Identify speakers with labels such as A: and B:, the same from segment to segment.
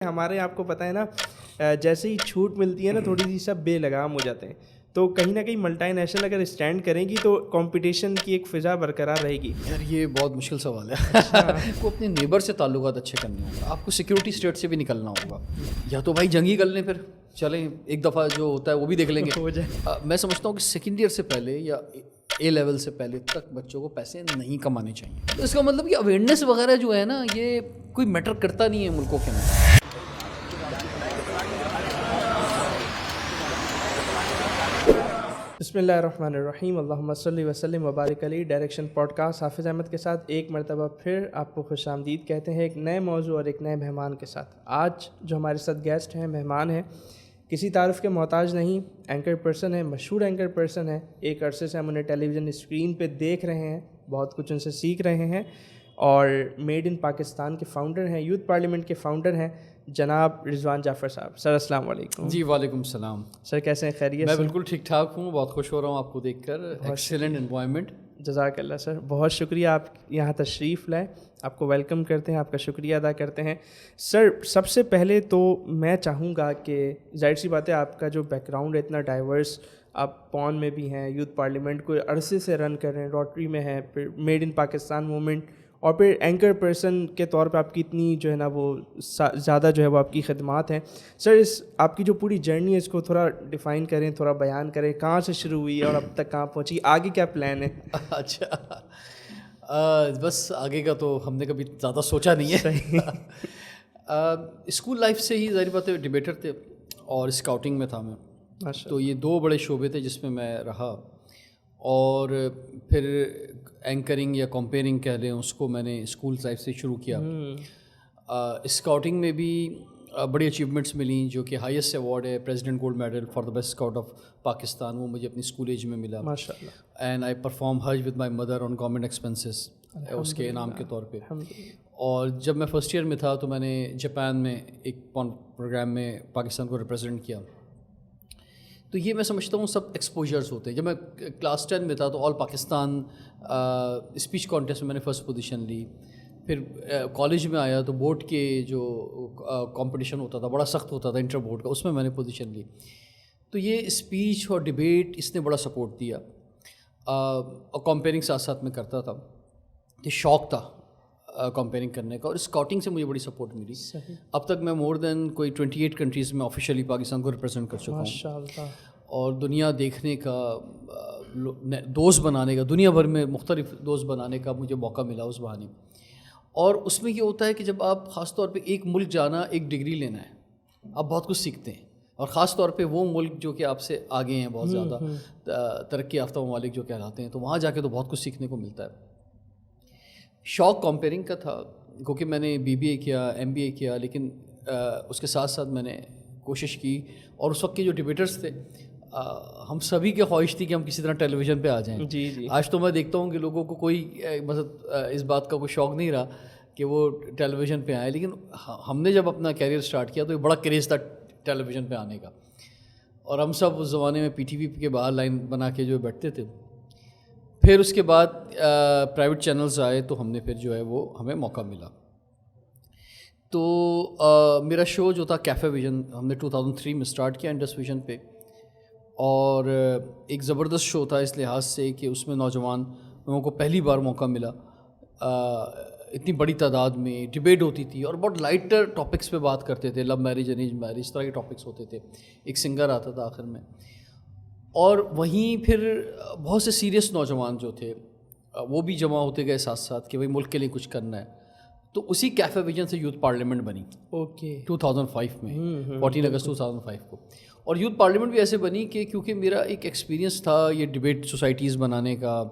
A: ہمارے آپ کو پتہ ہے نا، جیسے ہی چھوٹ ملتی ہے نا تھوڑی سی سب بے لگام ہو جاتے ہیں. تو کہیں نہ کہیں ملٹی نیشنل اگر اسٹینڈ کریں گی تو کمپٹیشن کی ایک فضا برقرار رہے گی.
B: یار یہ بہت مشکل سوال ہے. آپ کو اپنے نیبر سے تعلقات اچھے کرنے ہوں گے, آپ کو سیکورٹی اسٹیٹ سے بھی نکلنا ہوگا, یا تو بھائی جنگ ہی کر لیں, پھر چلیں ایک دفعہ جو ہوتا ہے وہ بھی دیکھ لیں گے.
A: ہو جائے.
B: میں سمجھتا ہوں کہ سیکنڈ ایئر سے پہلے یا اے لیول سے پہلے تک بچوں کو پیسے نہیں کمانے چاہیے. تو اس کا مطلب کہ اویئرنیس وغیرہ جو ہے نا یہ کوئی میٹر کرتا نہیں ہے ملکوں کے اندر.
A: بسم اللہ الرحمن الرحیم. اللہم صلی وسلم وبارک علی. ڈائریکشن پوڈ کاسٹ حافظ احمد کے ساتھ ایک مرتبہ پھر آپ کو خوش آمدید کہتے ہیں, ایک نئے موضوع اور ایک نئے مہمان کے ساتھ. آج جو ہمارے ساتھ گیسٹ ہیں, مہمان ہیں, کسی تعارف کے محتاج نہیں, اینکر پرسن ہے, مشہور اینکر پرسن ہے. ایک عرصے سے ہم انہیں ٹیلی ویژن اسکرین پہ دیکھ رہے ہیں, بہت کچھ ان سے سیکھ رہے ہیں, اور میڈ ان پاکستان کے فاؤنڈر ہیں, یوتھ پارلیمنٹ کے فاؤنڈر ہیں, جناب رضوان جعفر صاحب. سر السلام علیکم.
B: جی وعلیکم السلام.
A: سر کیسے ہیں؟ خیریت؟
B: میں بالکل ٹھیک ٹھاک ہوں, بہت خوش ہو رہا ہوں آپ کو دیکھ کر. Excellent environment.
A: جزاک اللہ سر, بہت شکریہ آپ یہاں تشریف لائے. آپ کو ویلکم کرتے ہیں, آپ کا شکریہ ادا کرتے ہیں. سر سب سے پہلے تو میں چاہوں گا کہ ظاہر سی بات ہے آپ کا جو بیک گراؤنڈ ہے اتنا ڈائیورس, آپ پون میں بھی ہیں, یوتھ پارلیمنٹ کو عرصے سے رن کر رہے ہیں, روٹری میں ہیں, پھر میڈ ان پاکستان موومنٹ, اور پھر اینکر پرسن کے طور پہ آپ کی اتنی جو ہے نا وہ زیادہ جو ہے وہ آپ کی خدمات ہیں. سر اس آپ کی جو پوری جرنی ہے اس کو تھوڑا ڈیفائن کریں, تھوڑا بیان کریں, کہاں سے شروع ہوئی اور اب تک کہاں پہنچی, آگے کیا پلان ہے؟
B: اچھا, بس آگے کا تو ہم نے کبھی زیادہ سوچا نہیں ہے. اسکول لائف سے ہی ظاہر بات ہے ڈبیٹر تھے اور اسکاؤٹنگ میں تھا میں, تو یہ دو بڑے شعبے تھے جس میں میں رہا. اور پھر اینکرنگ یا کمپیئرنگ کہہ لیں اس کو میں نے اسکول لائف سے شروع کیا. اسکاؤٹنگ میں بھی بڑی اچیومنٹس ملیں, جو کہ ہائیسٹ ایوارڈ ہے president gold medal for the best scout of Pakistan, وہ مجھے اپنی اسکول ایج میں ملا.
A: ماشاء اللہ.
B: And I perform Hajj with my mother on government expenses, اس کے انعام کے طور پہ. اور جب میں فرسٹ ایئر میں تھا تو میں نے جاپان میں ایک پروگرام میں پاکستان کو ریپرزینٹ کیا. تو یہ میں سمجھتا ہوں سب ایکسپوجرز ہوتے ہیں. جب میں کلاس 10 میں تھا تو آل پاکستان اسپیچ کانٹیسٹ میں میں نے فرسٹ پوزیشن لی. پھر کالج میں آیا تو بورڈ کے جو کمپٹیشن ہوتا تھا بڑا سخت ہوتا تھا, انٹر بورڈ کا, اس میں نے پوزیشن لی. تو یہ اسپیچ اور ڈبیٹ اس نے بڑا سپورٹ دیا. اور کمپیئرنگ ساتھ ساتھ میں کرتا تھا, یہ شوق تھا کمپیئرنگ کرنے کا, اور اسکاؤٹنگ سے مجھے بڑی سپورٹ ملی. اب تک میں مور دین کوئی 28 کنٹریز میں آفیشیلی پاکستان کو ریپرزینٹ کر چکا ہوں, اور دنیا دیکھنے کا, دوست بنانے کا, دنیا بھر میں مختلف دوست بنانے کا مجھے موقع ملا اس بہانے. اور اس میں یہ ہوتا ہے کہ جب آپ خاص طور پہ ایک ملک جانا, ایک ڈگری لینا ہے, آپ بہت کچھ سیکھتے ہیں, اور خاص طور پہ وہ ملک جو کہ آپ سے آگے ہیں بہت زیادہ, ترقی یافتہ ممالک جو کہلاتے ہیں, تو وہاں جا کے تو بہت کچھ سیکھنے کو ملتا ہے. شوق کمپیئرنگ کا تھا کیونکہ میں نے BBA کیا, MBA کیا, لیکن اس کے ساتھ ساتھ میں نے کوشش کی. اور اس وقت کے جو ڈبیٹرز تھے, ہم سبھی کی خواہش تھی کہ ہم کسی طرح ٹیلی ویژن پہ آ جائیں.
A: جی.
B: آج تو میں دیکھتا ہوں کہ لوگوں کو کوئی مطلب اس بات کا کوئی شوق نہیں رہا کہ وہ ٹیلی ویژن پہ آئے, لیکن ہم نے جب اپنا کیریئر اسٹارٹ کیا تو ایک بڑا کریز تھا ٹیلی ویژن پہ آنے کا. اور ہم سب اس زمانے میں PTV کے باہر لائن بنا کے جو بیٹھتے تھے. پھر اس کے بعد پرائیویٹ چینلز آئے تو ہم نے پھر جو ہے وہ ہمیں موقع ملا. تو میرا شو جو تھا کیفے ویژن, ہم نے 2003 میں اسٹارٹ کیا انڈس ویژن پہ, اور ایک زبردست شو تھا اس لحاظ سے کہ اس میں نوجوان لوگوں کو پہلی بار موقع ملا. اتنی بڑی تعداد میں ڈبیٹ ہوتی تھی, اور بہت لائٹر ٹاپکس پہ بات کرتے تھے, لو میرج, ارینج میرج, اس طرح کے ٹاپکس ہوتے تھے. ایک سنگر آتا تھا آخر میں, اور وہیں پھر بہت سے سیریس نوجوان جو تھے وہ بھی جمع ہوتے گئے ساتھ ساتھ کہ بھائی ملک کے لیے کچھ کرنا ہے. تو اسی کیفے ویژن سے یوتھ پارلیمنٹ بنی 2005 میں, 14 اگست 2005 کو. اور یوتھ پارلیمنٹ بھی ایسے بنی کہ کیونکہ میرا ایک ایکسپیرینس تھا یہ ڈبیٹ سوسائٹیز بنانے کا.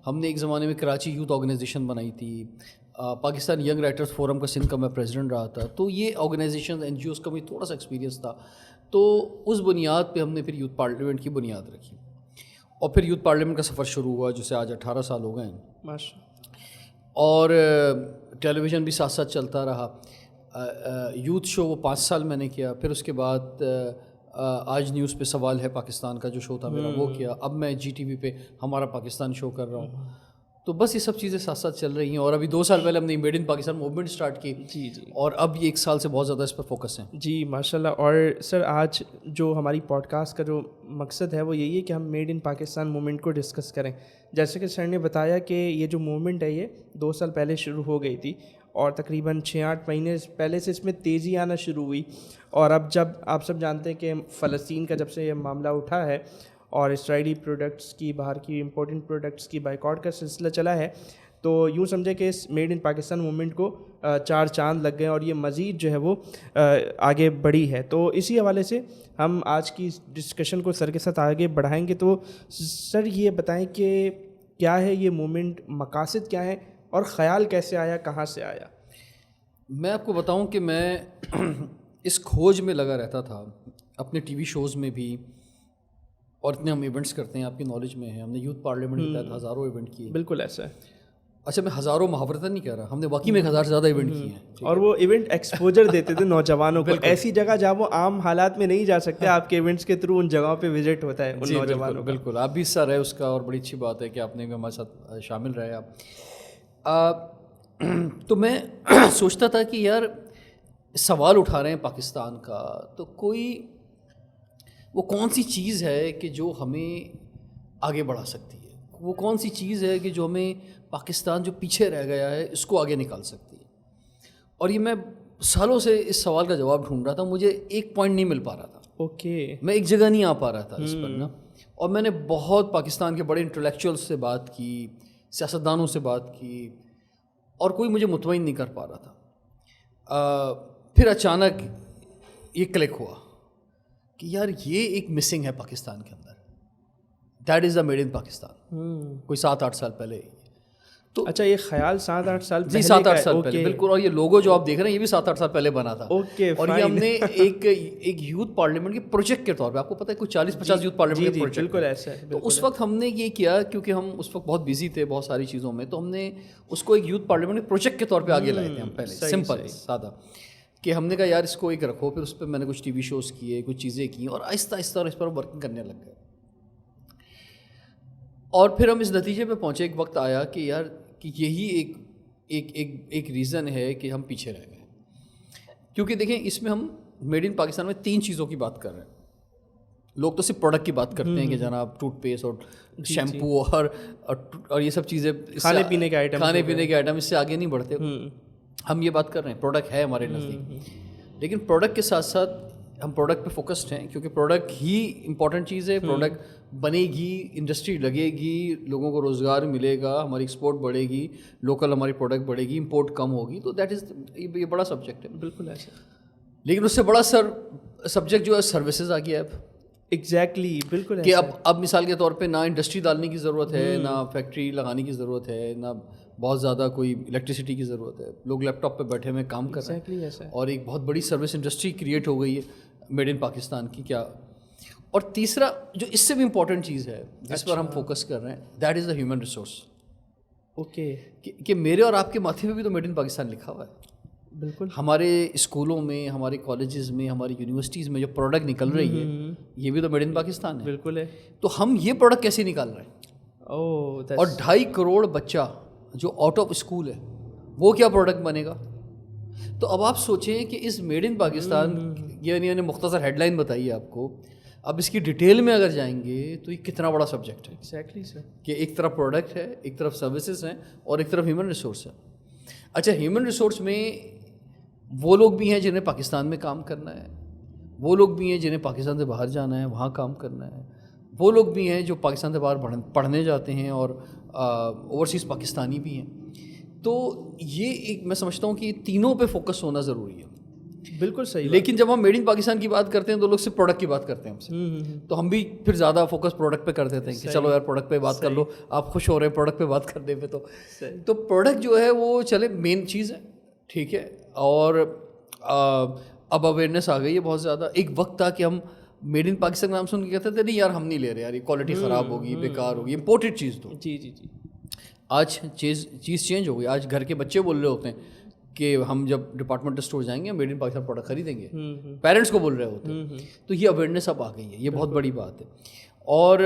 B: ہم نے ایک زمانے میں کراچی یوتھ آرگنائزیشن بنائی تھی, پاکستان ینگ رائٹرز فورم کا سندھ کا میں پریزیڈنٹ رہا تھا. تو یہ آرگنائزیشن NGOs کا مجھے تھوڑا سا ایکسپیرینس تھا. تو اس بنیاد پہ ہم نے پھر یوتھ پارلیمنٹ کی بنیاد رکھی, اور پھر یوتھ پارلیمنٹ کا سفر شروع ہوا جسے آج 18 سال ہو گئے ہیں. اور ٹیلی ویژن بھی ساتھ ساتھ چلتا رہا. یوتھ شو وہ 5 سال میں نے کیا. پھر اس کے بعد آج نیوز پہ سوال ہے پاکستان کا جو شو تھا میرا وہ کیا. اب میں GTV پہ ہمارا پاکستان شو کر رہا ہوں. تو بس یہ سب چیزیں ساتھ ساتھ چل رہی ہیں. اور ابھی 2 سال پہلے ہم نے made in Pakistan movement start کی.
A: جی جی.
B: اور اب یہ 1 سال سے بہت زیادہ اس پر فوکس ہیں.
A: جی ماشاء اللہ. اور سر آج جو ہماری پوڈ کاسٹ کا جو مقصد ہے وہ یہی ہے کہ ہم میڈ ان پاکستان موومنٹ کو ڈسکس کریں. جیسے کہ سر نے بتایا کہ یہ جو موومنٹ ہے یہ 2 سال پہلے شروع ہو گئی تھی اور تقریباً 6-8 مہینے پہلے سے اس میں تیزی آنا شروع ہوئی. اور اب جب آپ سب جانتے ہیں کہ فلسطین کا جب سے یہ معاملہ اٹھا ہے اور اسرائیلی پروڈکٹس کی, باہر کی امپورٹنٹ پروڈکٹس کی بائیکاٹ کا سلسلہ چلا ہے, تو یوں سمجھے کہ اس میڈ ان پاکستان موومنٹ کو 4 چاند لگ گئے اور یہ مزید جو ہے وہ آگے بڑھی ہے. تو اسی حوالے سے ہم آج کی ڈسکشن کو سر کے ساتھ آگے بڑھائیں گے. تو سر یہ بتائیں کہ کیا ہے یہ موومنٹ, مقاصد کیا ہیں اور خیال کیسے آیا, کہاں سے آیا؟
B: میں آپ کو بتاؤں کہ میں اس کھوج میں لگا رہتا تھا اپنے ٹی وی شوز میں بھی, اور اتنے ہم ایونٹس کرتے ہیں, آپ کی نالج میں ہے, ہم نے یوتھ پارلیمنٹ کے تحت ہزاروں ایونٹ کیے.
A: بالکل ایسا ہے.
B: اچھا میں ہزاروں محاورتاً نہیں کہہ رہا, ہم نے واقعی میں 1000 سے زیادہ ایونٹ کیے ہیں.
A: اور وہ ایونٹ ایکسپوجر دیتے تھے نوجوانوں کو, ایسی جگہ جہاں وہ عام حالات میں نہیں جا سکتے, آپ کے ایونٹس کے تھرو ان جگہوں پہ وزٹ ہوتا ہے ان نوجوانوں.
B: بالکل آپ بھی حصہ رہے اس کا, اور بڑی اچھی بات ہے کہ آپ نے بھی ہمارے ساتھ شامل رہے آپ. تو میں سوچتا تھا کہ یار سوال اٹھا رہے ہیں پاکستان کا, تو کوئی وہ کون سی چیز ہے کہ جو ہمیں آگے بڑھا سکتی ہے, وہ کون سی چیز ہے کہ جو ہمیں پاکستان جو پیچھے رہ گیا ہے اس کو آگے نکال سکتی ہے. اور یہ میں سالوں سے اس سوال کا جواب ڈھونڈ رہا تھا, مجھے ایک پوائنٹ نہیں مل پا رہا تھا.
A: اوکے.
B: میں ایک جگہ نہیں آ پا رہا تھا اس پر نا. اور میں نے بہت پاکستان کے بڑے انٹلیکچوئل سے بات کی, سیاستدانوں سے بات کی, اور کوئی مجھے مطمئن نہیں کر پا رہا تھا. پھر اچانک یہ کلک ہوا کہ یار یہ ایک مسنگ ہے پاکستان کے اندر, that is the made in Pakistan. کوئی 7-8 سال پہلے. تو
A: اچھا یہ خیال 7-8 سال پہلے,
B: جی 7-8 سال پہلے بالکل. اور یہ لوگو جو آپ دیکھ رہے ہیں یہ بھی 7-8 سال پہلے بنا تھا. اور یہ ہم نے ایک یوتھ پارلیمنٹ کے پروجیکٹ کے طور پہ, آپ کو پتہ ہے کوئی 40-50 یوتھ پارلیمنٹ کے پروجیکٹ.
A: بالکل ایسا ہے.
B: تو اس وقت ہم نے یہ کیا, کیونکہ ہم اس وقت بہت بزی تھے بہت ساری چیزوں میں, تو ہم نے اس کو ایک یوتھ پارلیمنٹ کے پروجیکٹ کے طور پہ آگے لائے تھے ہم پہلے, سمپل سادہ, کہ ہم نے کہا یار اس کو ایک رکھو. پھر اس پہ میں نے کچھ ٹی وی شوز کیے, کچھ چیزیں کی, اور آہستہ آہستہ اور اس پر ورکنگ کرنے لگ گئے. اور پھر ہم اس نتیجے پہ پہنچے, ایک وقت آیا کہ یار کہ یہی ایک ریزن ہے کہ ہم پیچھے رہ گئے. کیونکہ دیکھیں اس میں ہم میڈ ان پاکستان میں 3 چیزوں کی بات کر رہے ہیں. لوگ تو صرف پروڈکٹ کی بات کرتے ہیں کہ جناب ٹوتھ پیسٹ اور شیمپو اور یہ سب چیزیں,
A: کھانے پینے کے
B: آئٹم, اس سے آگے نہیں بڑھتے. ہم یہ بات کر رہے ہیں پروڈکٹ ہے ہمارے نزدیک, لیکن پروڈکٹ کے ساتھ ساتھ ہم پروڈکٹ پہ فوکسڈ ہیں, کیونکہ پروڈکٹ ہی امپورٹنٹ چیز ہے. پروڈکٹ بنے گی, انڈسٹری لگے گی, لوگوں کو روزگار ملے گا, ہماری ایکسپورٹ بڑھے گی, لوکل ہماری پروڈکٹ بڑھے گی, امپورٹ کم ہوگی. تو دیٹ از یہ بڑا سبجیکٹ ہے.
A: بالکل ایسا.
B: لیکن اس سے بڑا سبجیکٹ جو ہے سروسز آ گیا ہے اب.
A: ایگزیکٹلی بالکل.
B: کہ اب مثال کے طور پہ نہ انڈسٹری ڈالنے کی ضرورت ہے, نہ فیکٹری لگانے کی ضرورت ہے, نہ بہت زیادہ کوئی الیکٹریسٹی کی ضرورت ہے. لوگ لیپ ٹاپ پہ بیٹھے ہوئے کام کر رہے ہیں, اور ایک بہت بڑی سروس انڈسٹری کریٹ ہو گئی ہے میڈ ان پاکستان کی. کیا اور تیسرا جو اس سے بھی امپورٹنٹ چیز ہے جس پر ہم فوکس کر رہے ہیں, that is the human resource.
A: Okay.
B: کہ میرے اور آپ کے ماتھے پہ بھی تو میڈ ان پاکستان لکھا ہوا ہے.
A: بالکل.
B: ہمارے اسکولوں میں, ہمارے کالجز میں, ہماری یونیورسٹیز میں جو پروڈکٹ نکل رہی ہے یہ بھی تو میڈ ان پاکستان ہے.
A: بالکل ہے.
B: تو ہم یہ پروڈکٹ کیسے نکال رہے ہیں؟ اور 2.5 کروڑ بچہ جو آؤٹ آف اسکول ہے وہ کیا پروڈکٹ بنے گا؟ تو اب آپ سوچیں کہ اس میڈ ان پاکستان, یعنی مختصر ہیڈ لائن بتائیے آپ کو, اب اس کی ڈیٹیل میں اگر جائیں گے تو یہ کتنا بڑا سبجیکٹ ہے.
A: ایگزیکٹلی سر.
B: کہ ایک طرف پروڈکٹ ہے, ایک طرف سروسز ہیں, اور ایک طرف ہیومن ریسورس ہے. اچھا ہیومن ریسورس میں وہ لوگ بھی ہیں جنہیں پاکستان میں کام کرنا ہے, وہ لوگ بھی ہیں جنہیں پاکستان سے باہر جانا ہے, وہاں کام کرنا ہے, وہ لوگ بھی ہیں جو پاکستان سے باہر پڑھنے جاتے ہیں, اور اوورسیز پاکستانی بھی ہیں. تو یہ ایک میں سمجھتا ہوں کہ تینوں پہ فوکس ہونا ضروری ہے.
A: بالکل صحیح.
B: لیکن جب ہم میڈ ان پاکستان کی بات کرتے ہیں تو لوگ صرف پروڈکٹ کی بات کرتے ہیں ہم سے, تو ہم بھی پھر زیادہ فوکس پروڈکٹ پہ کر دیتے ہیں کہ چلو یار پروڈکٹ پہ بات کر لو, آپ خوش ہو رہے ہیں پروڈکٹ پہ بات کرنے پہ. تو پروڈکٹ جو ہے وہ چلے مین چیز ہے, ٹھیک ہے. اور اب اویئرنیس آ گئی ہے بہت زیادہ. ایک وقت تھا کہ ہم میڈ ان پاکستان کا نام سن کے کہتے تھے نہیں یار ہم نہیں لے رہے, یار یہ کوالٹی خراب ہوگی, بیکار ہوگی, امپورٹڈ چیز تو.
A: جی جی جی.
B: آج چیز چینج ہو گئی. آج گھر کے بچے بول رہے ہوتے ہیں کہ ہم جب ڈپارٹمنٹل اسٹور جائیں گے میڈ ان پاکستان پروڈکٹ خریدیں گے, پیرنٹس کو بول رہے ہوتے ہیں. تو یہ اویئرنیس اب آ گئی ہے, یہ بہت بڑی بات ہے. اور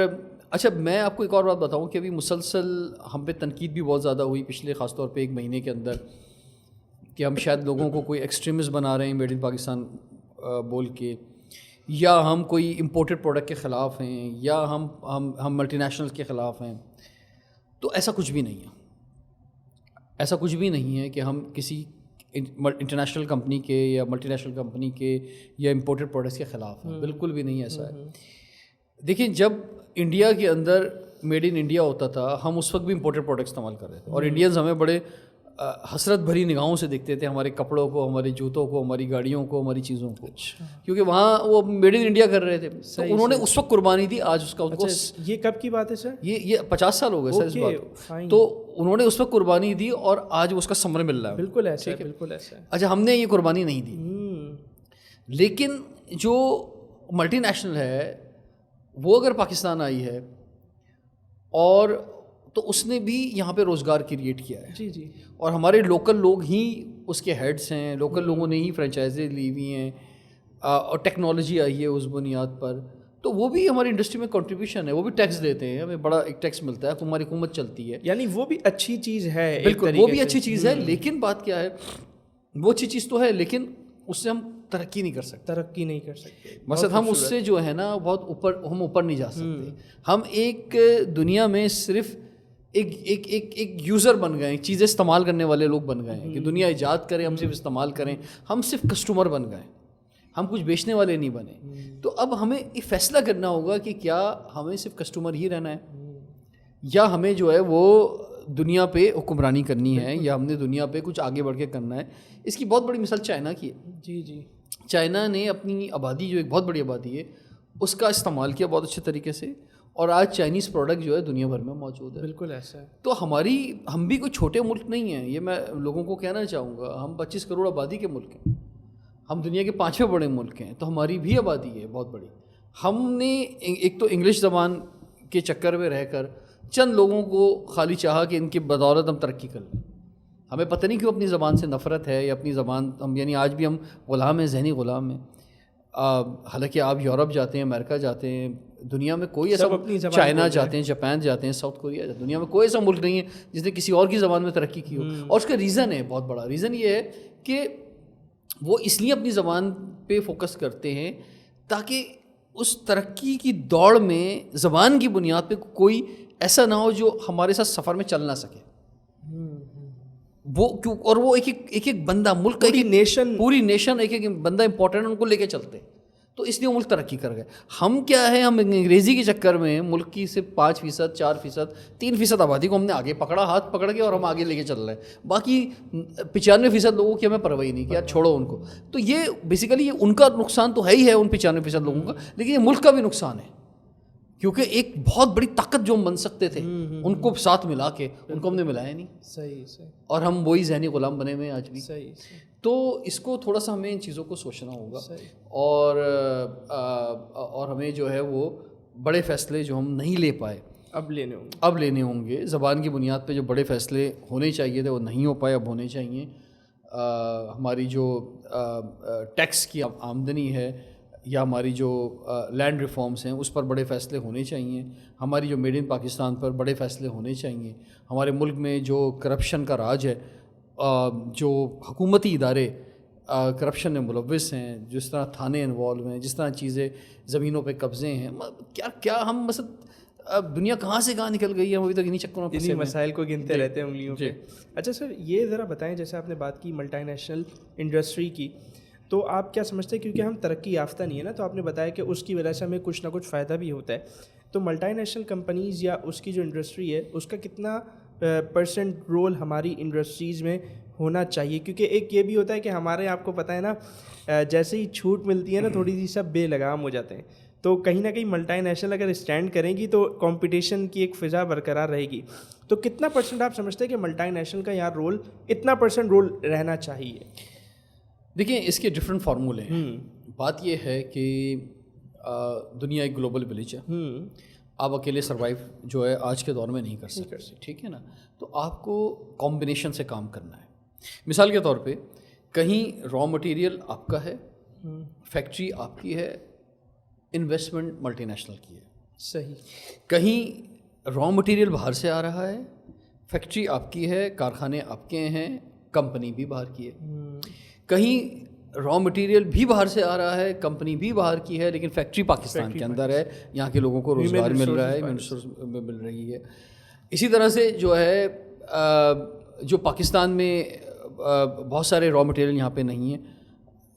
B: اچھا میں آپ کو ایک اور بات بتاؤں کہ ابھی مسلسل ہم پہ تنقید بھی بہت زیادہ ہوئی پچھلے خاص طور پہ 1 مہینے کے اندر کہ ہم شاید لوگوں کو کوئی ایکسٹریمسٹ بنا رہے ہیں میڈ ان پاکستان بول کے, یا ہم کوئی امپورٹڈ پروڈکٹ کے خلاف ہیں, یا ہم ملٹی نیشنل کے خلاف ہیں. تو ایسا کچھ بھی نہیں ہے, ایسا کچھ بھی نہیں ہے کہ ہم کسی انٹرنیشنل کمپنی کے یا ملٹی نیشنل کمپنی کے یا امپورٹڈ پروڈکٹس کے خلاف ہیں, بالکل بھی نہیں ایسا ہے. دیکھیں جب انڈیا کے اندر میڈ ان انڈیا ہوتا تھا ہم اس وقت بھی امپورٹڈ پروڈکٹ استعمال کر رہے تھے, اور انڈینز ہمیں بڑے حسرت بھری نگاہوں سے دیکھتے تھے, ہمارے کپڑوں کو, ہمارے جوتوں کو, ہماری گاڑیوں کو, ہماری چیزوں کو, کیونکہ وہاں وہ میڈ ان انڈیا کر رہے تھے. تو انہوں نے اس وقت قربانی دی, آج اس کا ان کو
A: یہ کب کی بات ہے سر؟
B: یہ 50 سال ہو گئے سر اس بات. تو انہوں نے اس وقت قربانی دی اور آج اس کا ثمر مل رہا ہے.
A: بالکل ایسا ہے, بالکل ایسا ہے.
B: اچھا ہم نے یہ قربانی نہیں دی, لیکن جو ملٹی نیشنل ہے وہ اگر پاکستان آئی ہے اور تو اس نے بھی یہاں پہ روزگار کریٹ کیا ہے.
A: جی جی. اور
B: ہمارے لوکل لوگ ہی اس کے ہیڈس ہیں, لوکل لوگوں نے ہی فرینچائزیں لی ہوئی ہیں, اور ٹیکنالوجی آئی ہے اس بنیاد پر. تو وہ بھی ہماری انڈسٹری میں کنٹریبیوشن ہے, وہ بھی ٹیکس دیتے ہیں, ہمیں بڑا ایک ٹیکس ملتا ہے, ہماری حکومت چلتی ہے.
A: یعنی وہ بھی اچھی چیز ہے.
B: بالکل وہ بھی اچھی چیز ہے, لیکن بات کیا ہے, وہ اچھی چیز تو ہے لیکن اس سے ہم ترقی نہیں کر سکتے. مثلا ہم اس سے جو ہے نا بہت اوپر نہیں جا سکتے. ہم ایک دنیا میں صرف ایک یوزر بن گئے, چیزیں استعمال کرنے والے لوگ بن گئے ہیں کہ دنیا ایجاد کرے, ہم صرف استعمال کریں. ہم صرف کسٹمر بن گئے, ہم کچھ بیچنے والے نہیں بنے. تو اب ہمیں یہ فیصلہ کرنا ہوگا کہ کیا ہمیں صرف کسٹمر ہی رہنا ہے, یا ہمیں جو ہے وہ دنیا پہ حکمرانی کرنی ہے, یا ہم نے دنیا پہ کچھ آگے بڑھ کے کرنا ہے. اس کی بہت بڑی مثال چائنا کی ہے.
A: جی جی.
B: چائنا نے اپنی آبادی جو ایک بہت بڑی آبادی ہے اس کا استعمال کیا بہت اچھے طریقے سے, اور آج چائنیز پروڈکٹ جو ہے دنیا بھر میں موجود ہے.
A: بالکل ایسا ہے.
B: تو ہم بھی کوئی چھوٹے ملک نہیں ہیں, یہ میں لوگوں کو کہنا چاہوں گا. ہم 25 کروڑ آبادی کے ملک ہیں, ہم دنیا کے 5ویں بڑے ملک ہیں, تو ہماری بھی آبادی ہے بہت بڑی. ہم نے ایک تو انگلش زبان کے چکر میں رہ کر چند لوگوں کو خالی چاہا کہ ان کی بدولت ہم ترقی کر لیں. ہمیں پتہ نہیں کیوں اپنی زبان سے نفرت ہے, یا اپنی زبان ہم یعنی آج بھی ہم غلام ہیں, ذہنی غلام ہیں. حالانکہ آپ یورپ جاتے ہیں, امریکہ جاتے ہیں, دنیا میں کوئی ایسا, چائنا جاتے ہیں, جاپان جاتے ہیں, ساؤتھ کوریا جاتے ہیں, دنیا میں کوئی ایسا ملک نہیں ہے جس نے کسی اور کی زبان میں ترقی کی ہو. اور اس کا ریزن ہے, بہت بڑا ریزن یہ ہے کہ وہ اس لیے اپنی زبان پہ فوکس کرتے ہیں تاکہ اس ترقی کی دوڑ میں زبان کی بنیاد پہ کوئی ایسا نہ ہو جو ہمارے ساتھ سفر میں چل نہ سکے. وہ کیوں, اور وہ ایک بندہ ملک کا پوری نیشن ایک بندہ امپورٹنٹ ان کو لے کے چلتے, تو اس لیے وہ ملک ترقی کر گئے. ہم کیا ہے, ہم انگریزی کے چکر میں ملک کی صرف 5%, 4%, 3% آبادی کو ہم نے آگے پکڑا, ہاتھ پکڑ کے, اور ہم آگے لے کے چل رہے ہیں. باقی 95% لوگوں کی ہمیں پرواہ نہیں کیا, چھوڑو ان کو. تو یہ بیسیکلی یہ ان کا نقصان تو ہے ہی ہے, ان 95% لوگوں کا, لیکن یہ ملک کا بھی نقصان ہے, کیونکہ ایک بہت بڑی طاقت جو ہم بن سکتے تھے ان کو ساتھ ملا کے ان کو ہم نے ملایا نہیں.
A: صحیح.
B: اور ہم وہی ذہنی غلام بنے ہوئے ہیں آج بھی.
A: صحیح.
B: تو اس کو تھوڑا سا ہمیں ان چیزوں کو سوچنا ہوگا, اور ہمیں جو ہے وہ بڑے فیصلے جو ہم نہیں لے پائے
A: اب لینے ہوں گے.
B: زبان کی بنیاد پہ جو بڑے فیصلے ہونے چاہیے تھے وہ نہیں ہو پائے, اب ہونے چاہیے. ہماری جو ٹیکس کی آمدنی ہے, یا ہماری جو لینڈ ریفارمز ہیں اس پر بڑے فیصلے ہونے چاہیے. ہماری جو میڈ ان پاکستان پر بڑے فیصلے ہونے چاہیے. ہمارے ملک میں جو کرپشن کا راج ہے, جو حکومتی ادارے کرپشن میں ملوث ہیں, جس طرح تھانے انوالو ہیں, جس طرح چیزیں زمینوں پہ قبضے ہیں, کیا ہم مثلا دنیا کہاں سے کہاں نکل گئی ہے, ابھی تک انہیں چکروں
A: میں مسائل کو گنتے رہتے ہیں انگلیوں پہ. اچھا سر, یہ ذرا بتائیں, جیسے آپ نے بات کی ملٹی نیشنل انڈسٹری کی, تو آپ کیا سمجھتے ہیں, کیونکہ ہم ترقی یافتہ نہیں ہے نا, تو آپ نے بتایا کہ اس کی وجہ سے ہمیں کچھ نہ کچھ فائدہ بھی ہوتا ہے. تو ملٹی نیشنل کمپنیز یا اس کی جو انڈسٹری ہے اس کا کتنا % رول ہماری انڈسٹریز میں ہونا چاہیے؟ کیونکہ ایک یہ بھی ہوتا ہے کہ ہمارے, آپ کو پتہ ہے نا, جیسے ہی چھوٹ ملتی ہے نا تھوڑی سی سب بے لگام ہو جاتے ہیں. تو کہیں نہ کہیں ملٹی نیشنل اگر اسٹینڈ کریں گی تو کمپٹیشن کی ایک فضا برقرار رہے گی. تو کتنا % آپ سمجھتے ہیں کہ ملٹی نیشنل کا یہاں رول, اتنا % رول رہنا چاہیے؟
B: دیکھیں اس کے ڈفرینٹ فارمولے ہیں. بات یہ ہے کہ دنیا ایک گلوبل ولیج ہے, آپ اکیلے سروائیو جو ہے آج کے دور میں نہیں کر سکتے, ٹھیک ہے نا. تو آپ کو کمبینیشن سے کام کرنا ہے. مثال کے طور پہ کہیں را مٹیریل آپ کا ہے, فیکٹری آپ کی ہے, انویسٹمنٹ ملٹی نیشنل کی ہے,
A: صحیح.
B: کہیں را مٹیریل باہر سے آ رہا ہے, فیکٹری آپ کی ہے, کارخانے آپ کے ہیں, کمپنی بھی باہر کی ہے. کہیں را مٹیریل بھی باہر سے آ رہا ہے, کمپنی بھی باہر کی ہے, لیکن فیکٹری پاکستان کے اندر ہے, یہاں کے لوگوں کو روزگار مل رہا ہے, مل رہی ہے. اسی طرح سے جو ہے جو پاکستان میں بہت سارے را مٹیریل یہاں پہ نہیں ہیں.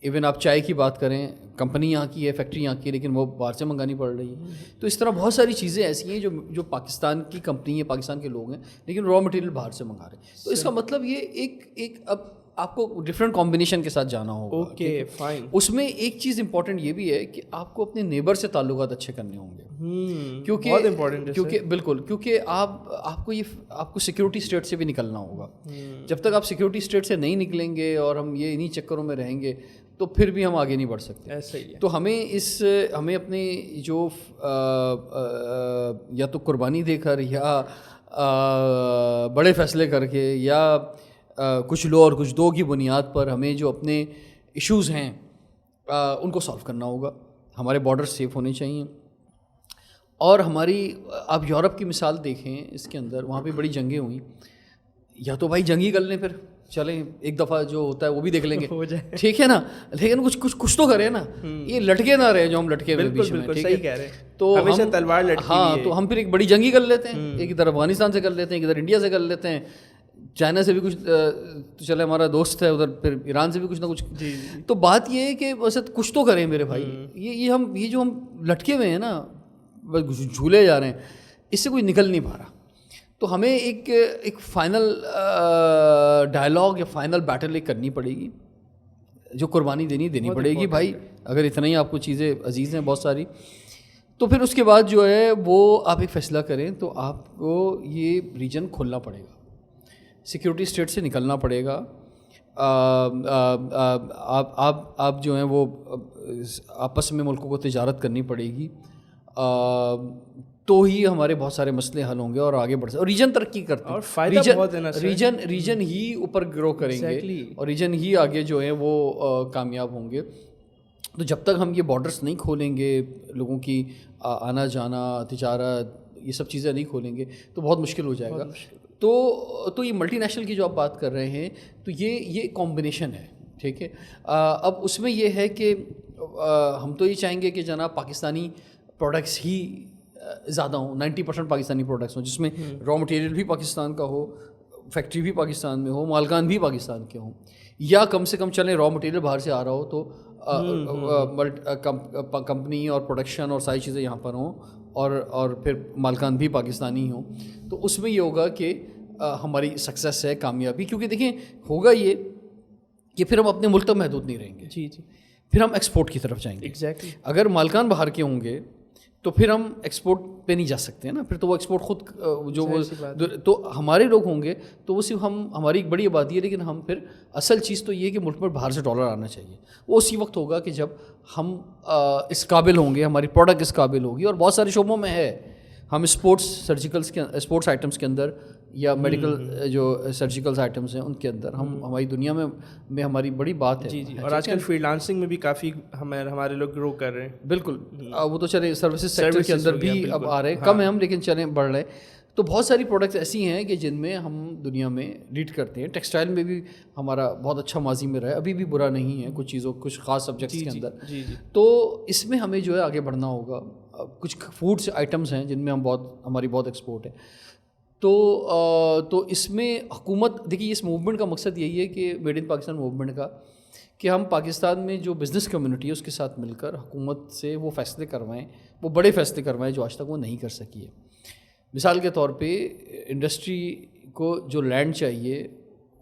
B: ایون آپ چائے کی بات کریں, کمپنی یہاں کی ہے, فیکٹری یہاں کی ہے, لیکن وہ باہر سے منگانی پڑ رہی ہے. تو اس طرح بہت ساری چیزیں ایسی ہیں جو پاکستان کی کمپنی ہے, پاکستان کے لوگ ہیں, لیکن را مٹیریل باہر سے منگا رہے ہیں. تو اس کا مطلب یہ ایک اب آپ کو ڈفرینٹ کمبینیشن کے ساتھ جانا ہوگا.
A: Okay fine.
B: اس میں ایک چیز امپورٹنٹ یہ بھی ہے کہ آپ کو اپنے نیبر سے تعلقات اچھے کرنے ہوں گے, کیونکہ بالکل, کیونکہ آپ کو سیکورٹی اسٹیٹ سے بھی نکلنا ہوگا. جب تک آپ سیکورٹی اسٹیٹ سے نہیں نکلیں گے اور ہم یہ انہیں چکروں میں رہیں گے تو پھر بھی ہم آگے نہیں بڑھ سکتے. تو ہمیں اپنے جو یا تو قربانی دے کر یا بڑے فیصلے کر کے یا کچھ لو اور کچھ دو کی بنیاد پر ہمیں جو اپنے ایشوز ہیں ان کو سالو کرنا ہوگا. ہمارے بارڈر سیف ہونے چاہیے. اور آپ یورپ کی مثال دیکھیں, اس کے اندر وہاں پہ بڑی جنگیں ہوئیں, یا تو بھائی جنگ ہی کر لیں, پھر چلیں ایک دفعہ جو ہوتا ہے وہ بھی دیکھ لیں گے, ٹھیک ہے نا, لیکن کچھ تو کریں نا, یہ لٹکے نہ رہے جو ہم لٹکے ہوئے بیچ میں, ٹھیک ہے. تو
A: تلوار لٹکی,
B: ہاں, تو ہم پھر ایک بڑی جنگ ہی کر لیتے ہیں, ایک ادھر افغانستان سے کر لیتے ہیں, ایک ادھر انڈیا سے کر لیتے ہیں, چائنا سے بھی کچھ تو چلے ہمارا دوست ہے ادھر, پھر ایران سے بھی کچھ نہ کچھ. تو بات یہ ہے کہ ویسے کچھ تو کریں میرے بھائی. یہ جو ہم لٹکے ہوئے ہیں نا, جھولے جا رہے ہیں, اس سے کوئی نکل نہیں پا رہا. تو ہمیں ایک فائنل ڈائلاگ یا فائنل بیٹل ایک کرنی پڑے گی, جو قربانی دینی پڑے گی بھائی. اگر اتنا ہی آپ کو چیزیں عزیز ہیں بہت ساری, تو پھر اس کے بعد جو ہے وہ آپ ایک فیصلہ کریں, تو آپ کو یہ ریجن کھولنا پڑے گا, سیکورٹی اسٹیٹ سے نکلنا پڑے گا. آپ جو ہیں وہ آپس میں ملکوں کو تجارت کرنی پڑے گی, تو ہی ہمارے بہت سارے مسئلے حل ہوں گے اور آگے بڑھ سکتے. اور ریجن ترقی کرتے ہیں, ریجن ہی اوپر گرو کریں گے, اور ریجن ہی آگے جو ہیں وہ کامیاب ہوں گے. تو جب تک ہم یہ بارڈرس نہیں کھولیں گے, لوگوں کی آنا جانا, تجارت, یہ سب چیزیں نہیں کھولیں گے, تو بہت مشکل ہو جائے گا. تو یہ ملٹی نیشنل کی جو آپ بات کر رہے ہیں, تو یہ کمبینیشن ہے, ٹھیک ہے. اب اس میں یہ ہے کہ ہم تو یہ چاہیں گے کہ جناب پاکستانی پروڈکٹس ہی زیادہ ہوں, 90% پاکستانی پروڈکٹس ہوں, جس میں را مٹیریل بھی پاکستان کا ہو, فیکٹری بھی پاکستان میں ہو, مالکان بھی پاکستان کے ہوں, یا کم سے کم چلیں را مٹیریل باہر سے آ رہا ہو تو کمپنی اور پروڈکشن اور ساری چیزیں یہاں پر ہوں, اور پھر مالکان بھی پاکستانی ہوں. تو اس میں یہ ہوگا کہ ہماری سکسیس ہے, کامیابی. کیونکہ دیکھیں ہوگا یہ کہ پھر ہم اپنے ملک تک محدود نہیں رہیں گے, پھر ہم ایکسپورٹ کی طرف جائیں گے. اگر مالکان باہر کے ہوں گے تو پھر ہم ایکسپورٹ پہ نہیں جا سکتے ہیں نا, پھر تو وہ ایکسپورٹ خود جو وہ تو ہمارے لوگ ہوں گے, تو وہ صرف ہماری ایک بڑی آبادی ہے, لیکن ہم پھر اصل چیز تو یہ کہ ملک میں باہر سے ڈالر آنا چاہیے. وہ اسی وقت ہوگا کہ جب ہم اس قابل ہوں گے, ہماری پروڈکٹ اس قابل ہوگی. اور بہت سارے شعبوں میں ہے, ہم اسپورٹس آئٹمس کے اندر یا میڈیکل جو سرجیکل آئٹمس ہیں ان کے اندر ہماری دنیا میں ہماری بڑی بات ہے.
A: اور آج کل فری لانسنگ میں بھی کافی ہمارے لوگ گرو کر رہے ہیں.
B: بالکل, وہ تو چلے سروسز سیکٹر کے اندر بھی اب آ رہے ہیں, کم ہیں ہم لیکن چلیں بڑھ رہے ہیں. تو بہت ساری پروڈکٹس ایسی ہیں کہ جن میں ہم دنیا میں لیڈ کرتے ہیں. ٹیکسٹائل میں بھی ہمارا بہت اچھا ماضی میں رہا ہے, ابھی بھی برا نہیں ہے کچھ خاص سبجیکٹس کے اندر. تو اس میں ہمیں جو ہے آگے بڑھنا ہوگا. کچھ فوڈس آئٹمس ہیں جن میں ہماری بہت ایکسپورٹ ہے. تو اس میں حکومت, دیکھیے اس موومنٹ کا مقصد یہی ہے کہ میڈ ان پاکستان موومنٹ کا, کہ ہم پاکستان میں جو بزنس کمیونٹی ہے اس کے ساتھ مل کر حکومت سے وہ فیصلے کروائیں, وہ بڑے فیصلے کروائیں جو آج تک وہ نہیں کر سکی ہے. مثال کے طور پہ انڈسٹری کو جو لینڈ چاہیے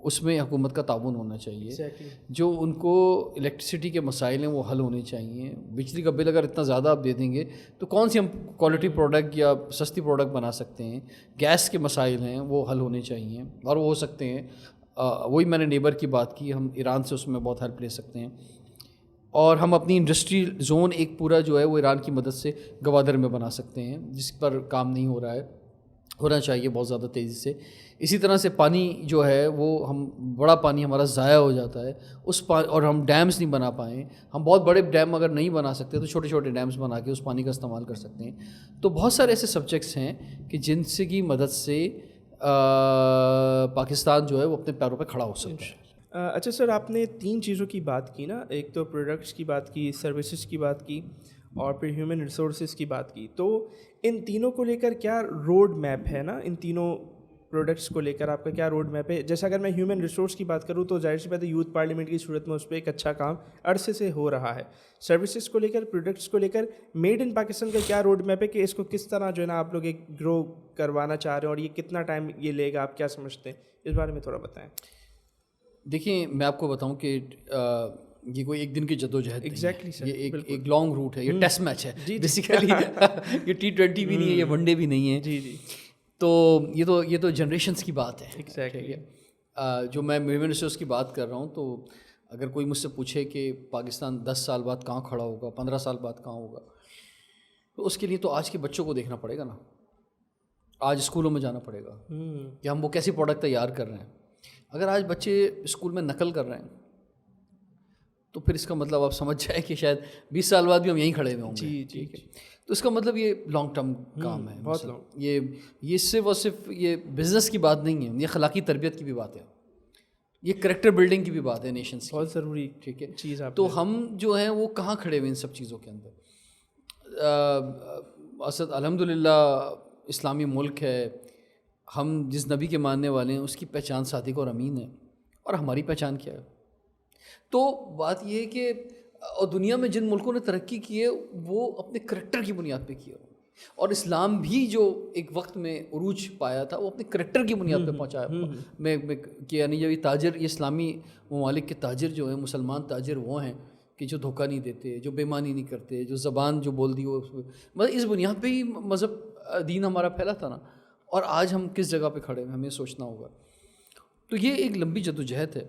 B: اس میں حکومت کا تعاون ہونا چاہیے. جو ان کو الیکٹریسٹی کے مسائل ہیں وہ حل ہونے چاہیے. بجلی کا بل اگر اتنا زیادہ آپ دے دیں گے تو کون سی ہم کوالٹی پروڈکٹ یا سستی پروڈکٹ بنا سکتے ہیں. گیس کے مسائل ہیں وہ حل ہونے چاہیے, اور وہ ہو سکتے ہیں. وہی میں نے نیبر کی بات کی, ہم ایران سے اس میں بہت ہیلپ لے سکتے ہیں. اور ہم اپنی انڈسٹری زون ایک پورا جو ہے وہ ایران کی مدد سے گوادر میں بنا سکتے ہیں, جس پر کام نہیں ہو رہا ہے. ہونا چاہیے بہت زیادہ تیزی سے. اسی طرح سے پانی جو ہے وہ بڑا پانی ہمارا ضائع ہو جاتا ہے اور ہم ڈیمز نہیں بنا پائیں. ہم بہت بڑے ڈیم اگر نہیں بنا سکتے تو چھوٹے چھوٹے ڈیمز بنا کے اس پانی کا استعمال کر سکتے ہیں. تو بہت سارے ایسے سبجیکٹس ہیں کہ جن سے کی مدد سے پاکستان جو ہے وہ اپنے پیروں پہ کھڑا ہو سکتا ہے.
A: اچھا سر، آپ نے 3 چیزوں کی بات کی نا، ایک تو پروڈکٹس کی بات کی، سروسز کی بات کی، اور پھر ہیومن ریسورسز کی بات کی. تو ان تینوں کو لے کر کیا روڈ میپ ہے نا، ان تینوں پروڈکٹس کو لے کر آپ کا کیا روڈ میپ ہے؟ جیسے اگر میں ہیومن ریسورس کی بات کروں تو ظاہر سی بات ہے یوتھ پارلیمنٹ کی صورت میں اس پہ ایک اچھا کام عرصے سے ہو رہا ہے. سروسز کو لے کر، پروڈکٹس کو لے کر میڈ ان پاکستان کا کیا روڈ میپ ہے کہ اس کو کس طرح جو ہے نا آپ لوگ ایک گرو کروانا چاہ رہے ہیں، اور یہ کتنا ٹائم یہ لے گا، آپ کیا سمجھتے ہیں؟ اس بارے میں تھوڑا بتائیں.
B: دیکھیں میں آپ کو بتاؤں کہ یہ کوئی ایک دن کی جدوجہد
A: ایگزیکٹلی سر،
B: یہ ایک لانگ روٹ ہے. یہ ٹیسٹ میچ ہے بیسیکلی. یہ T20 بھی نہیں ہے، یہ ون ڈے بھی نہیں ہے.
A: جی.
B: تو یہ تو جنریشنس کی بات ہے.
A: ایگزیکٹلی.
B: جو میں ہیومن ریسورس کی بات کر رہا ہوں، تو اگر کوئی مجھ سے پوچھے کہ پاکستان 10 سال بعد کہاں کھڑا ہوگا، 15 سال بعد کہاں ہوگا، تو اس کے لیے تو آج کے بچوں کو دیکھنا پڑے گا نا. آج اسکولوں میں جانا پڑے گا کہ ہم وہ کیسی پروڈکٹ تیار کر رہے ہیں. اگر آج بچے اسکول میں نقل کر رہے ہیں تو پھر اس کا مطلب آپ سمجھ جائے کہ شاید 20 سال بعد بھی ہم یہیں کھڑے ہوئے ہوں گے.
A: جی.
B: تو اس کا مطلب یہ لانگ ٹرم کام ہے. بہت لانگ. یہ صرف اور صرف یہ بزنس کی بات نہیں ہے، یہ اخلاقی تربیت کی بھی بات ہے، یہ کریکٹر بلڈنگ کی بھی بات ہے نیشنس کی.
A: بہت ضروری
B: ٹھیک ہے
A: چیز.
B: تو ہم جو ہیں وہ کہاں کھڑے ہوئے ان سب چیزوں کے اندر. اسد الحمد للہ اسلامی ملک ہے، ہم جس نبی کے ماننے والے ہیں اس کی پہچان صادق اور امین ہے، اور ہماری پہچان کیا ہے. تو بات یہ ہے کہ اور دنیا میں جن ملکوں نے ترقی کی ہے وہ اپنے کریکٹر کی بنیاد پہ کی ہے، اور اسلام بھی جو ایک وقت میں عروج پایا تھا وہ اپنے کریکٹر کی بنیاد پہ پہنچایا. میں یعنی یہ تاجر، یہ اسلامی ممالک کے تاجر جو ہیں، مسلمان تاجر وہ ہیں کہ جو دھوکہ نہیں دیتے، جو بےمانی نہیں کرتے، جو زبان جو بول دی وہ مطلب اس بنیاد پہ ہی مذہب دین ہمارا پھیلا تھا نا. اور آج ہم کس جگہ پہ کھڑے ہیں ہمیں سوچنا ہوگا. تو یہ ایک لمبی جدوجہد ہے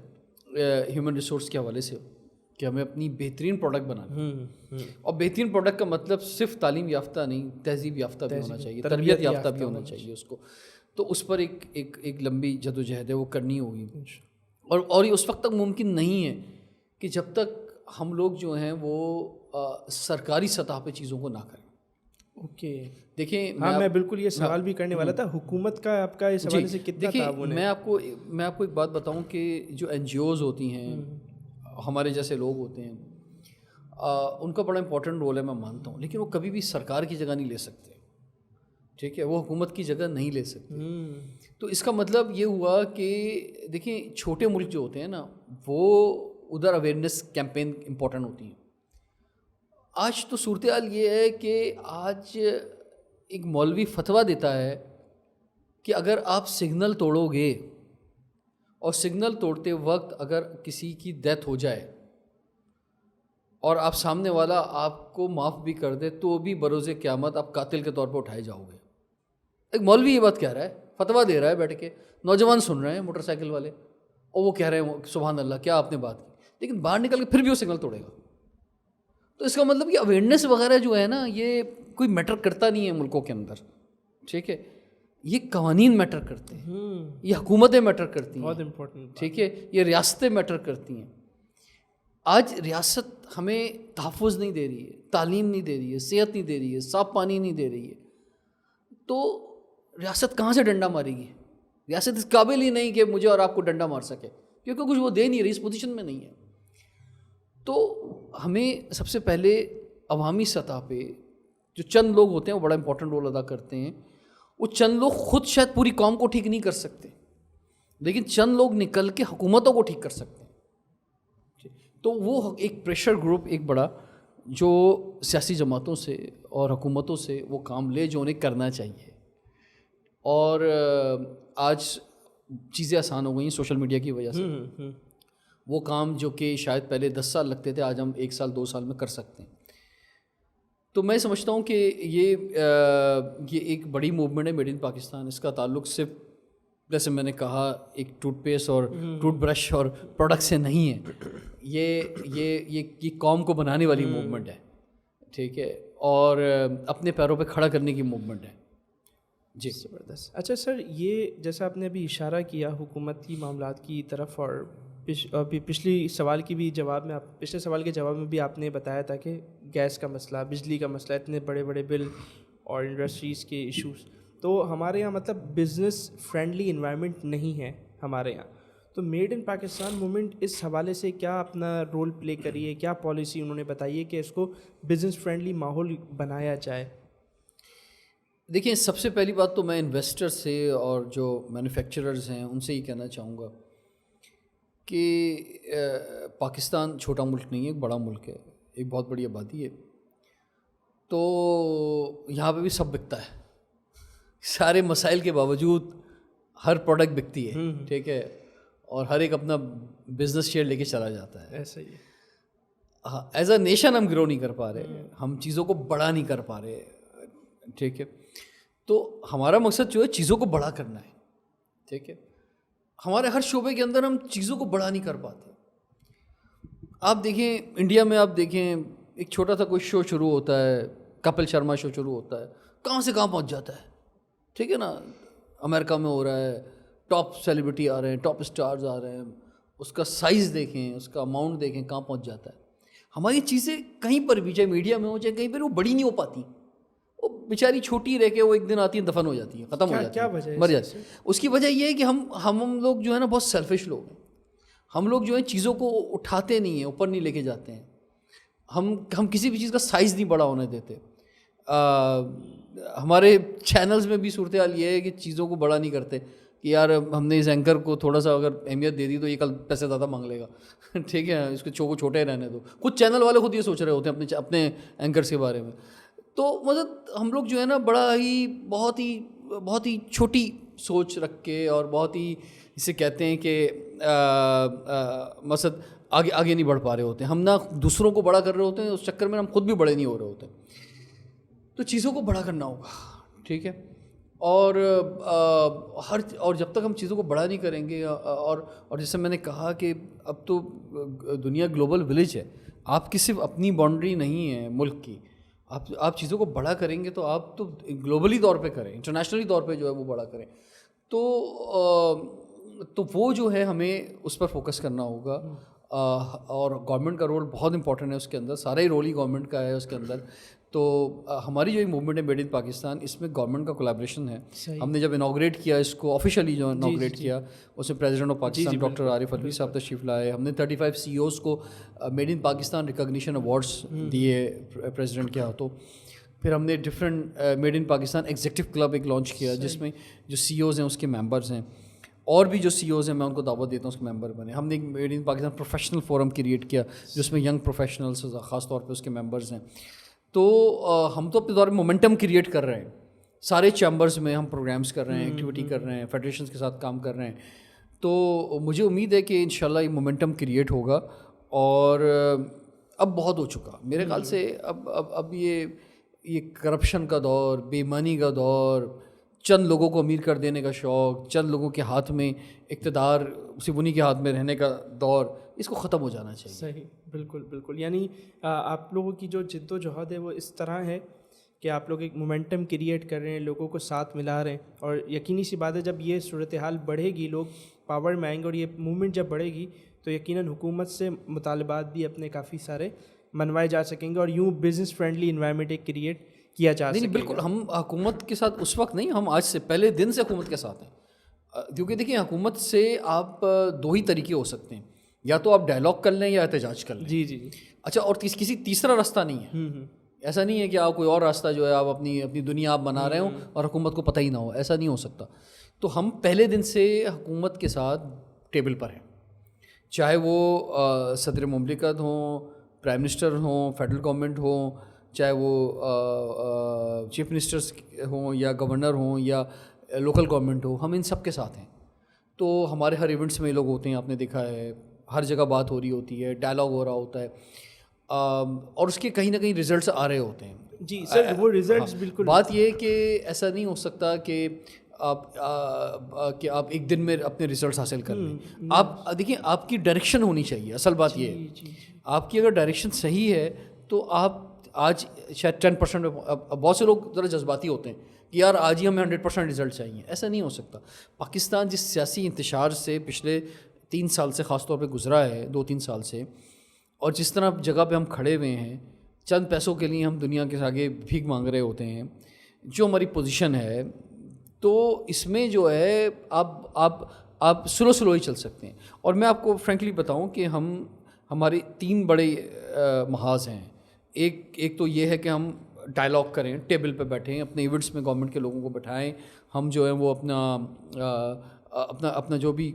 B: ہیومن ریسورس کے حوالے سے کہ ہمیں اپنی بہترین پروڈکٹ بنانا ہے. اور بہترین پروڈکٹ کا مطلب صرف تعلیم یافتہ نہیں، تہذیب یافتہ بھی ہونا چاہیے، تربیت یافتہ بھی ہونا چاہیے اس کو. تو اس پر ایک لمبی جدوجہد ہے، وہ کرنی ہوگی. اور یہ اس وقت تک ممکن نہیں ہے کہ جب تک ہم لوگ جو ہیں وہ سرکاری سطح پہ چیزوں کو نہ کریں.
A: اوکے.
B: دیکھیں
A: میں بالکل یہ سوال بھی کرنے والا تھا، حکومت کا آپ کا اس حوالے سے کتنا تعاون ہے؟
B: میں آپ کو ایک بات بتاؤں کہ جو NGOs ہوتی ہیں، ہمارے جیسے لوگ ہوتے ہیں، ان کا بڑا امپورٹنٹ رول ہے، میں مانتا ہوں. لیکن وہ کبھی بھی سرکار کی جگہ نہیں لے سکتے. ٹھیک ہے، وہ حکومت کی جگہ نہیں لے سکتے. تو اس کا مطلب یہ ہوا کہ دیکھیں چھوٹے ملک جو ہوتے ہیں نا، وہ ادھر اویئرنیس کیمپین امپورٹنٹ ہوتی ہیں. آج تو صورتحال یہ ہے کہ آج ایک مولوی فتویٰ دیتا ہے کہ اگر آپ سگنل توڑو گے اور سگنل توڑتے وقت اگر کسی کی ڈیتھ ہو جائے اور آپ سامنے والا آپ کو معاف بھی کر دے تو بھی بروز قیامت آپ قاتل کے طور پہ اٹھائے جاؤ گے. ایک مولوی یہ بات کہہ رہا ہے، فتویٰ دے رہا ہے بیٹھ کے، نوجوان سن رہے ہیں موٹر سائیکل والے، اور وہ کہہ رہے ہیں سبحان اللہ کیا آپ نے بات کی، لیکن باہر نکل کے پھر بھی وہ سگنل توڑے گا. تو اس کا مطلب یہ اویئرنیس وغیرہ جو ہے نا، یہ کوئی میٹر کرتا نہیں ہے ملکوں کے اندر. ٹھیک ہے، یہ قوانین میٹر کرتے ہیں، یہ حکومتیں میٹر کرتی ہیں،
A: بہت امپورٹنٹ.
B: ٹھیک ہے، یہ ریاستیں میٹر کرتی ہیں. آج ریاست ہمیں تحفظ نہیں دے رہی ہے، تعلیم نہیں دے رہی ہے، صحت نہیں دے رہی ہے، صاف پانی نہیں دے رہی ہے. تو ریاست کہاں سے ڈنڈا مارے گی؟ ریاست اس قابل ہی نہیں کہ مجھے اور آپ کو ڈنڈا مار سکے، کیونکہ کچھ وہ دے نہیں رہی، اس پوزیشن میں نہیں ہے. تو ہمیں سب سے پہلے عوامی سطح پہ جو چند لوگ ہوتے ہیں وہ بڑا امپورٹنٹ رول ادا کرتے ہیں. وہ چند لوگ خود شاید پوری قوم کو ٹھیک نہیں کر سکتے، لیکن چند لوگ نکل کے حکومتوں کو ٹھیک کر سکتے ہیں. تو وہ ایک پریشر گروپ ایک بڑا جو سیاسی جماعتوں سے اور حکومتوں سے وہ کام لے جو انہیں کرنا چاہیے. اور آج چیزیں آسان ہو گئی ہیں سوشل میڈیا کی وجہ سے. وہ کام جو کہ شاید پہلے 10 سال لگتے تھے، آج ہم 1 سال 2 سال میں کر سکتے ہیں. تو میں سمجھتا ہوں کہ یہ ایک بڑی موومنٹ ہے میڈ ان پاکستان. اس کا تعلق صرف جیسے میں نے کہا ایک ٹوتھ پیسٹ اور ٹوتھ برش اور پروڈکٹ سے نہیں ہے، یہ قوم کو بنانے والی موومنٹ ہے. ٹھیک ہے، اور اپنے پیروں پہ کھڑا کرنے کی موومنٹ ہے. جی
A: زبردست. اچھا سر، یہ جیسا آپ نے ابھی اشارہ کیا حکومتی معاملات کی طرف، اور پچھلی سوال کی بھی جواب میں پچھلے سوال کے جواب میں بھی آپ نے بتایا تھا کہ گیس کا مسئلہ، بجلی کا مسئلہ، اتنے بڑے بڑے بل اور انڈسٹریز کے ایشوز، تو ہمارے یہاں مطلب بزنس فرینڈلی انوائرمنٹ نہیں ہے ہمارے یہاں. تو میڈ ان پاکستان موومنٹ اس حوالے سے کیا اپنا رول پلے کری ہے، کیا پالیسی انہوں نے بتائی ہے کہ اس کو بزنس فرینڈلی ماحول بنایا جائے؟
B: دیکھیں، سب سے پہلی بات تو میں انویسٹر سے اور جو مینوفیکچررز ہیں ان سے یہ کہنا چاہوں گا کہ پاکستان چھوٹا ملک نہیں ہے، ایک بڑا ملک ہے، ایک بہت بڑی آبادی ہے. تو یہاں پہ بھی سب بکتا ہے، سارے مسائل کے باوجود ہر پروڈکٹ بکتی ہے، ٹھیک ہے، اور ہر ایک اپنا بزنس شیئر لے کے چلا جاتا ہے.
A: ایسا ہی ہے.
B: ہاں، ایز اے نیشن ہم گرو نہیں کر پا رہے، ہم چیزوں کو بڑا نہیں کر پا رہے، ٹھیک ہے. تو ہمارا مقصد جو ہے چیزوں کو بڑا کرنا ہے، ٹھیک ہے. ہمارے ہر شعبے کے اندر ہم چیزوں کو بڑا نہیں کر پاتے. آپ دیکھیں انڈیا میں، آپ دیکھیں ایک چھوٹا سا کوئی شو شروع ہوتا ہے، کپل شرما شو شروع ہوتا ہے، کہاں سے کہاں پہنچ جاتا ہے، ٹھیک ہے نا. امریکہ میں ہو رہا ہے، ٹاپ سیلیبریٹی آ رہے ہیں، ٹاپ اسٹارز آ رہے ہیں، اس کا سائز دیکھیں، اس کا اماؤنٹ دیکھیں، کہاں پہنچ جاتا ہے. ہماری چیزیں کہیں پر بھی، چاہے میڈیا میں ہو چاہے کہیں پر، وہ بڑی نہیں ہو پاتی، وہ بیچاری چھوٹی رہ کے وہ ایک دن آتی ہیں، دفن ہو جاتی ہیں، ختم ہو جاتی ہیں، مر جاتی ہیں. اس کی وجہ یہ ہے کہ ہم لوگ جو ہے نا بہت سیلفش لوگ ہیں. ہم لوگ جو ہیں چیزوں کو اٹھاتے نہیں ہیں، اوپر نہیں لے کے جاتے ہیں. ہم کسی بھی چیز کا سائز نہیں بڑا ہونے دیتے. ہمارے چینلز میں بھی صورتحال یہ ہے کہ چیزوں کو بڑا نہیں کرتے کہ یار ہم نے اس اینکر کو تھوڑا سا اگر اہمیت دے دی تو یہ کل پیسے زیادہ مانگ لے گا، ٹھیک ہے، اس کے شو کو چھوٹے رہنے دو. خود چینل والے خود یہ سوچ رہے ہوتے ہیں اپنے اینکرس کے بارے میں. تو مطلب ہم لوگ جو ہے نا بڑا ہی بہت ہی چھوٹی سوچ رکھ کے، اور بہت ہی اسے کہتے ہیں کہ مقصد آگے نہیں بڑھ پا رہے ہوتے ہیں. ہم نہ دوسروں کو بڑا کر رہے ہوتے ہیں، اس چکر میں ہم خود بھی بڑے نہیں ہو رہے ہوتے. تو چیزوں کو بڑا کرنا ہوگا، ٹھیک ہے. اور جب تک ہم چیزوں کو بڑا نہیں کریں گے، اور جیسے میں نے کہا کہ اب تو دنیا گلوبل ولیج ہے. آپ کی صرف اپنی باؤنڈری نہیں ہے ملک کی، آپ چیزوں کو بڑا کریں گے تو آپ تو گلوبلی طور پہ کریں، انٹرنیشنلی طور پہ جو ہے وہ بڑا کریں. تو وہ جو ہے ہمیں اس پر فوکس کرنا ہوگا. اور گورنمنٹ کا رول بہت امپورٹنٹ ہے اس کے اندر، سارا ہی رول ہی گورنمنٹ کا ہے اس کے اندر. تو ہماری جو ایک موومنٹ ہے میڈ ان پاکستان، اس میں گورنمنٹ کا کولیبریشن ہے. ہم نے جب انوگریٹ کیا اس کو آفیشیلی، جو انوگریٹ کیا اس میں president of Pakistan doctor Arif Alvi صاحب تشریف لائے. ہم نے 35 CEOs کو made in Pakistan recognition awards دیے پریزیڈنٹ کے ہاتھوں. پھر ہم نے different made in Pakistan executive club ایک لانچ کیا، جس میں جو CEOs ہیں اس کے ممبرز ہیں، اور بھی جو CEOs ہیں میں ان کو دعوت دیتا ہوں اس کے ممبر بنے. ہم نے ایک made in Pakistan professional forum create کیا جس میں ینگ پروفیشنلس خاص طور پہ اس کے ممبرز ہیں. تو ہم تو اپنے دور میں مومنٹم کریٹ کر رہے ہیں، سارے چیمبرز میں ہم پروگرامز کر رہے ہیں، ایکٹیویٹی کر رہے ہیں، فیڈریشنز کے ساتھ کام کر رہے ہیں. تو مجھے امید ہے کہ انشاءاللہ یہ مومنٹم کریٹ ہوگا. اور اب بہت ہو چکا میرے خیال سے، اب یہ کرپشن کا دور، بے ایمانی کا دور، چند لوگوں کو امیر کر دینے کا شوق، چند لوگوں کے ہاتھ میں اقتدار، صرف انہی کے ہاتھ میں رہنے کا دور، اس کو ختم ہو جانا چاہیے.
A: صحیح، بالکل بالکل. یعنی آپ لوگوں کی جو جد و جہد ہے وہ اس طرح ہے کہ آپ لوگ ایک مومنٹم کریٹ کر رہے ہیں، لوگوں کو ساتھ ملا رہے ہیں. اور یقینی سی بات ہے جب یہ صورتحال بڑھے گی، لوگ پاور میں آئیں گے، اور یہ موومنٹ جب بڑھے گی تو یقیناً حکومت سے مطالبات بھی اپنے کافی سارے منوائے جا سکیں گے، اور یوں بزنس فرینڈلی انوائرمنٹ ایک کریٹ کیا جا سکے.
B: بالکل، ہم حکومت کے ساتھ اس وقت نہیں، ہم آج سے پہلے دن سے حکومت کے ساتھ ہیں. کیونکہ دیکھیں حکومت سے آپ دو ہی طریقے ہو سکتے ہیں، یا تو آپ ڈائلاگ کر لیں یا احتجاج کر لیں.
A: جی.
B: اچھا، اور کسی تیسرا راستہ نہیں ہے. ایسا نہیں ہے کہ آپ کوئی اور راستہ جو ہے آپ اپنی دنیا آپ بنا رہے ہوں اور حکومت کو پتہ ہی نہ ہو، ایسا نہیں ہو سکتا. تو ہم پہلے دن سے حکومت کے ساتھ ٹیبل پر ہیں، چاہے وہ صدر مملکت ہوں، پرائم منسٹر ہوں، فیڈرل گورنمنٹ ہوں، چاہے وہ چیف منسٹرز ہوں یا گورنر ہوں یا لوکل گورنمنٹ ہو، ہم ان سب کے ساتھ ہیں. تو ہمارے ہر ایونٹس میں لوگ ہوتے ہیں، آپ نے دیکھا ہے ہر جگہ بات ہو رہی ہوتی ہے، ڈائلاگ ہو رہا ہوتا ہے، اور اس کے کہیں نہ کہیں ریزلٹس آ رہے ہوتے ہیں.
A: جی سر، وہ ریزلٹس بالکل.
B: بات یہ ہے کہ ایسا نہیں ہو سکتا کہ آپ ایک دن میں اپنے ریزلٹس حاصل کر لیں. آپ دیکھیں، آپ کی ڈائریکشن ہونی چاہیے. اصل بات یہ ہے، آپ کی اگر ڈائریکشن صحیح ہے تو آج شاید 10% میں بہت سے لوگ ذرا جذباتی ہوتے ہیں کہ یار آج ہی ہمیں 100% رزلٹ چاہیے. ایسا نہیں ہو سکتا. پاکستان جس سیاسی انتشار سے پچھلے 3 سال سے خاص طور پہ گزرا ہے, 2-3 سال سے, اور جس طرح جگہ پہ ہم کھڑے ہوئے ہیں, چند پیسوں کے لیے ہم دنیا کے آگے بھیک مانگ رہے ہوتے ہیں, جو ہماری پوزیشن ہے, تو اس میں جو ہے آپ سلو ہی چل سکتے ہیں. اور میں آپ کو فرینکلی بتاؤں کہ ہماری 3 بڑے محاذ ہیں. ایک تو یہ ہے کہ ہم ڈائلاگ کریں, ٹیبل پہ بیٹھیں, اپنے ایونٹس میں گورنمنٹ کے لوگوں کو بٹھائیں, ہم جو ہے وہ اپنا جو بھی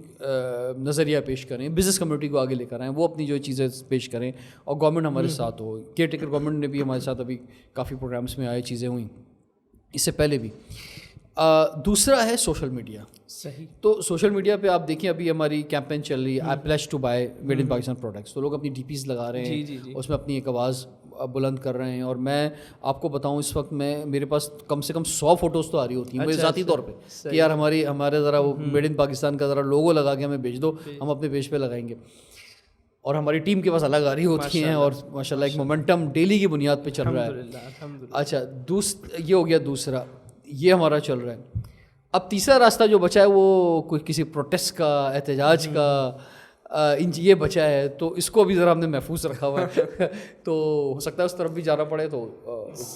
B: نظریہ پیش کریں, بزنس کمیونٹی کو آگے لے کر آئیں, وہ اپنی جو چیزیں پیش کریں, اور گورنمنٹ ہمارے ساتھ ہو. کیئر ٹیکر گورنمنٹ نے بھی ہمارے ساتھ ابھی کافی پروگرامس میں آئے, چیزیں ہوئیں اس سے پہلے بھی. دوسرا ہے سوشل میڈیا.
A: صحیح.
B: تو سوشل میڈیا پہ آپ دیکھیں ابھی ہماری کیمپین چل رہی ہے, I pledge to buy made in Pakistan products. تو لوگ اپنی ڈی پیز لگا رہے ہیں, اس میں اپنی ایک آواز بلند کر رہے ہیں. اور میں آپ کو بتاؤں اس وقت میرے پاس کم سے کم 100 فوٹوز تو آ رہی ہوتی ہیں میرے ذاتی طور پہ کہ یار ہمارے ذرا وہ میڈ ان پاکستان کا ذرا لوگو لگا کے ہمیں بھیج دو, ہم اپنے پیج پہ لگائیں گے. اور ہماری ٹیم کے پاس الگ آ رہی ہوتی ہیں, اور ماشاء اللہ ایک مومنٹم ڈیلی کی بنیاد پہ چل رہا ہے. اچھا, یہ ہو گیا دوسرا, یہ ہمارا چل رہا ہے. اب تیسرا راستہ جو بچا ہے وہ کوئی کسی پروٹیسٹ کا, احتجاج کا, یہ بچا ہے, تو اس کو بھی ذرا ہم نے محفوظ رکھا ہوا ہے. تو ہو سکتا ہے اس طرف بھی جانا پڑے تو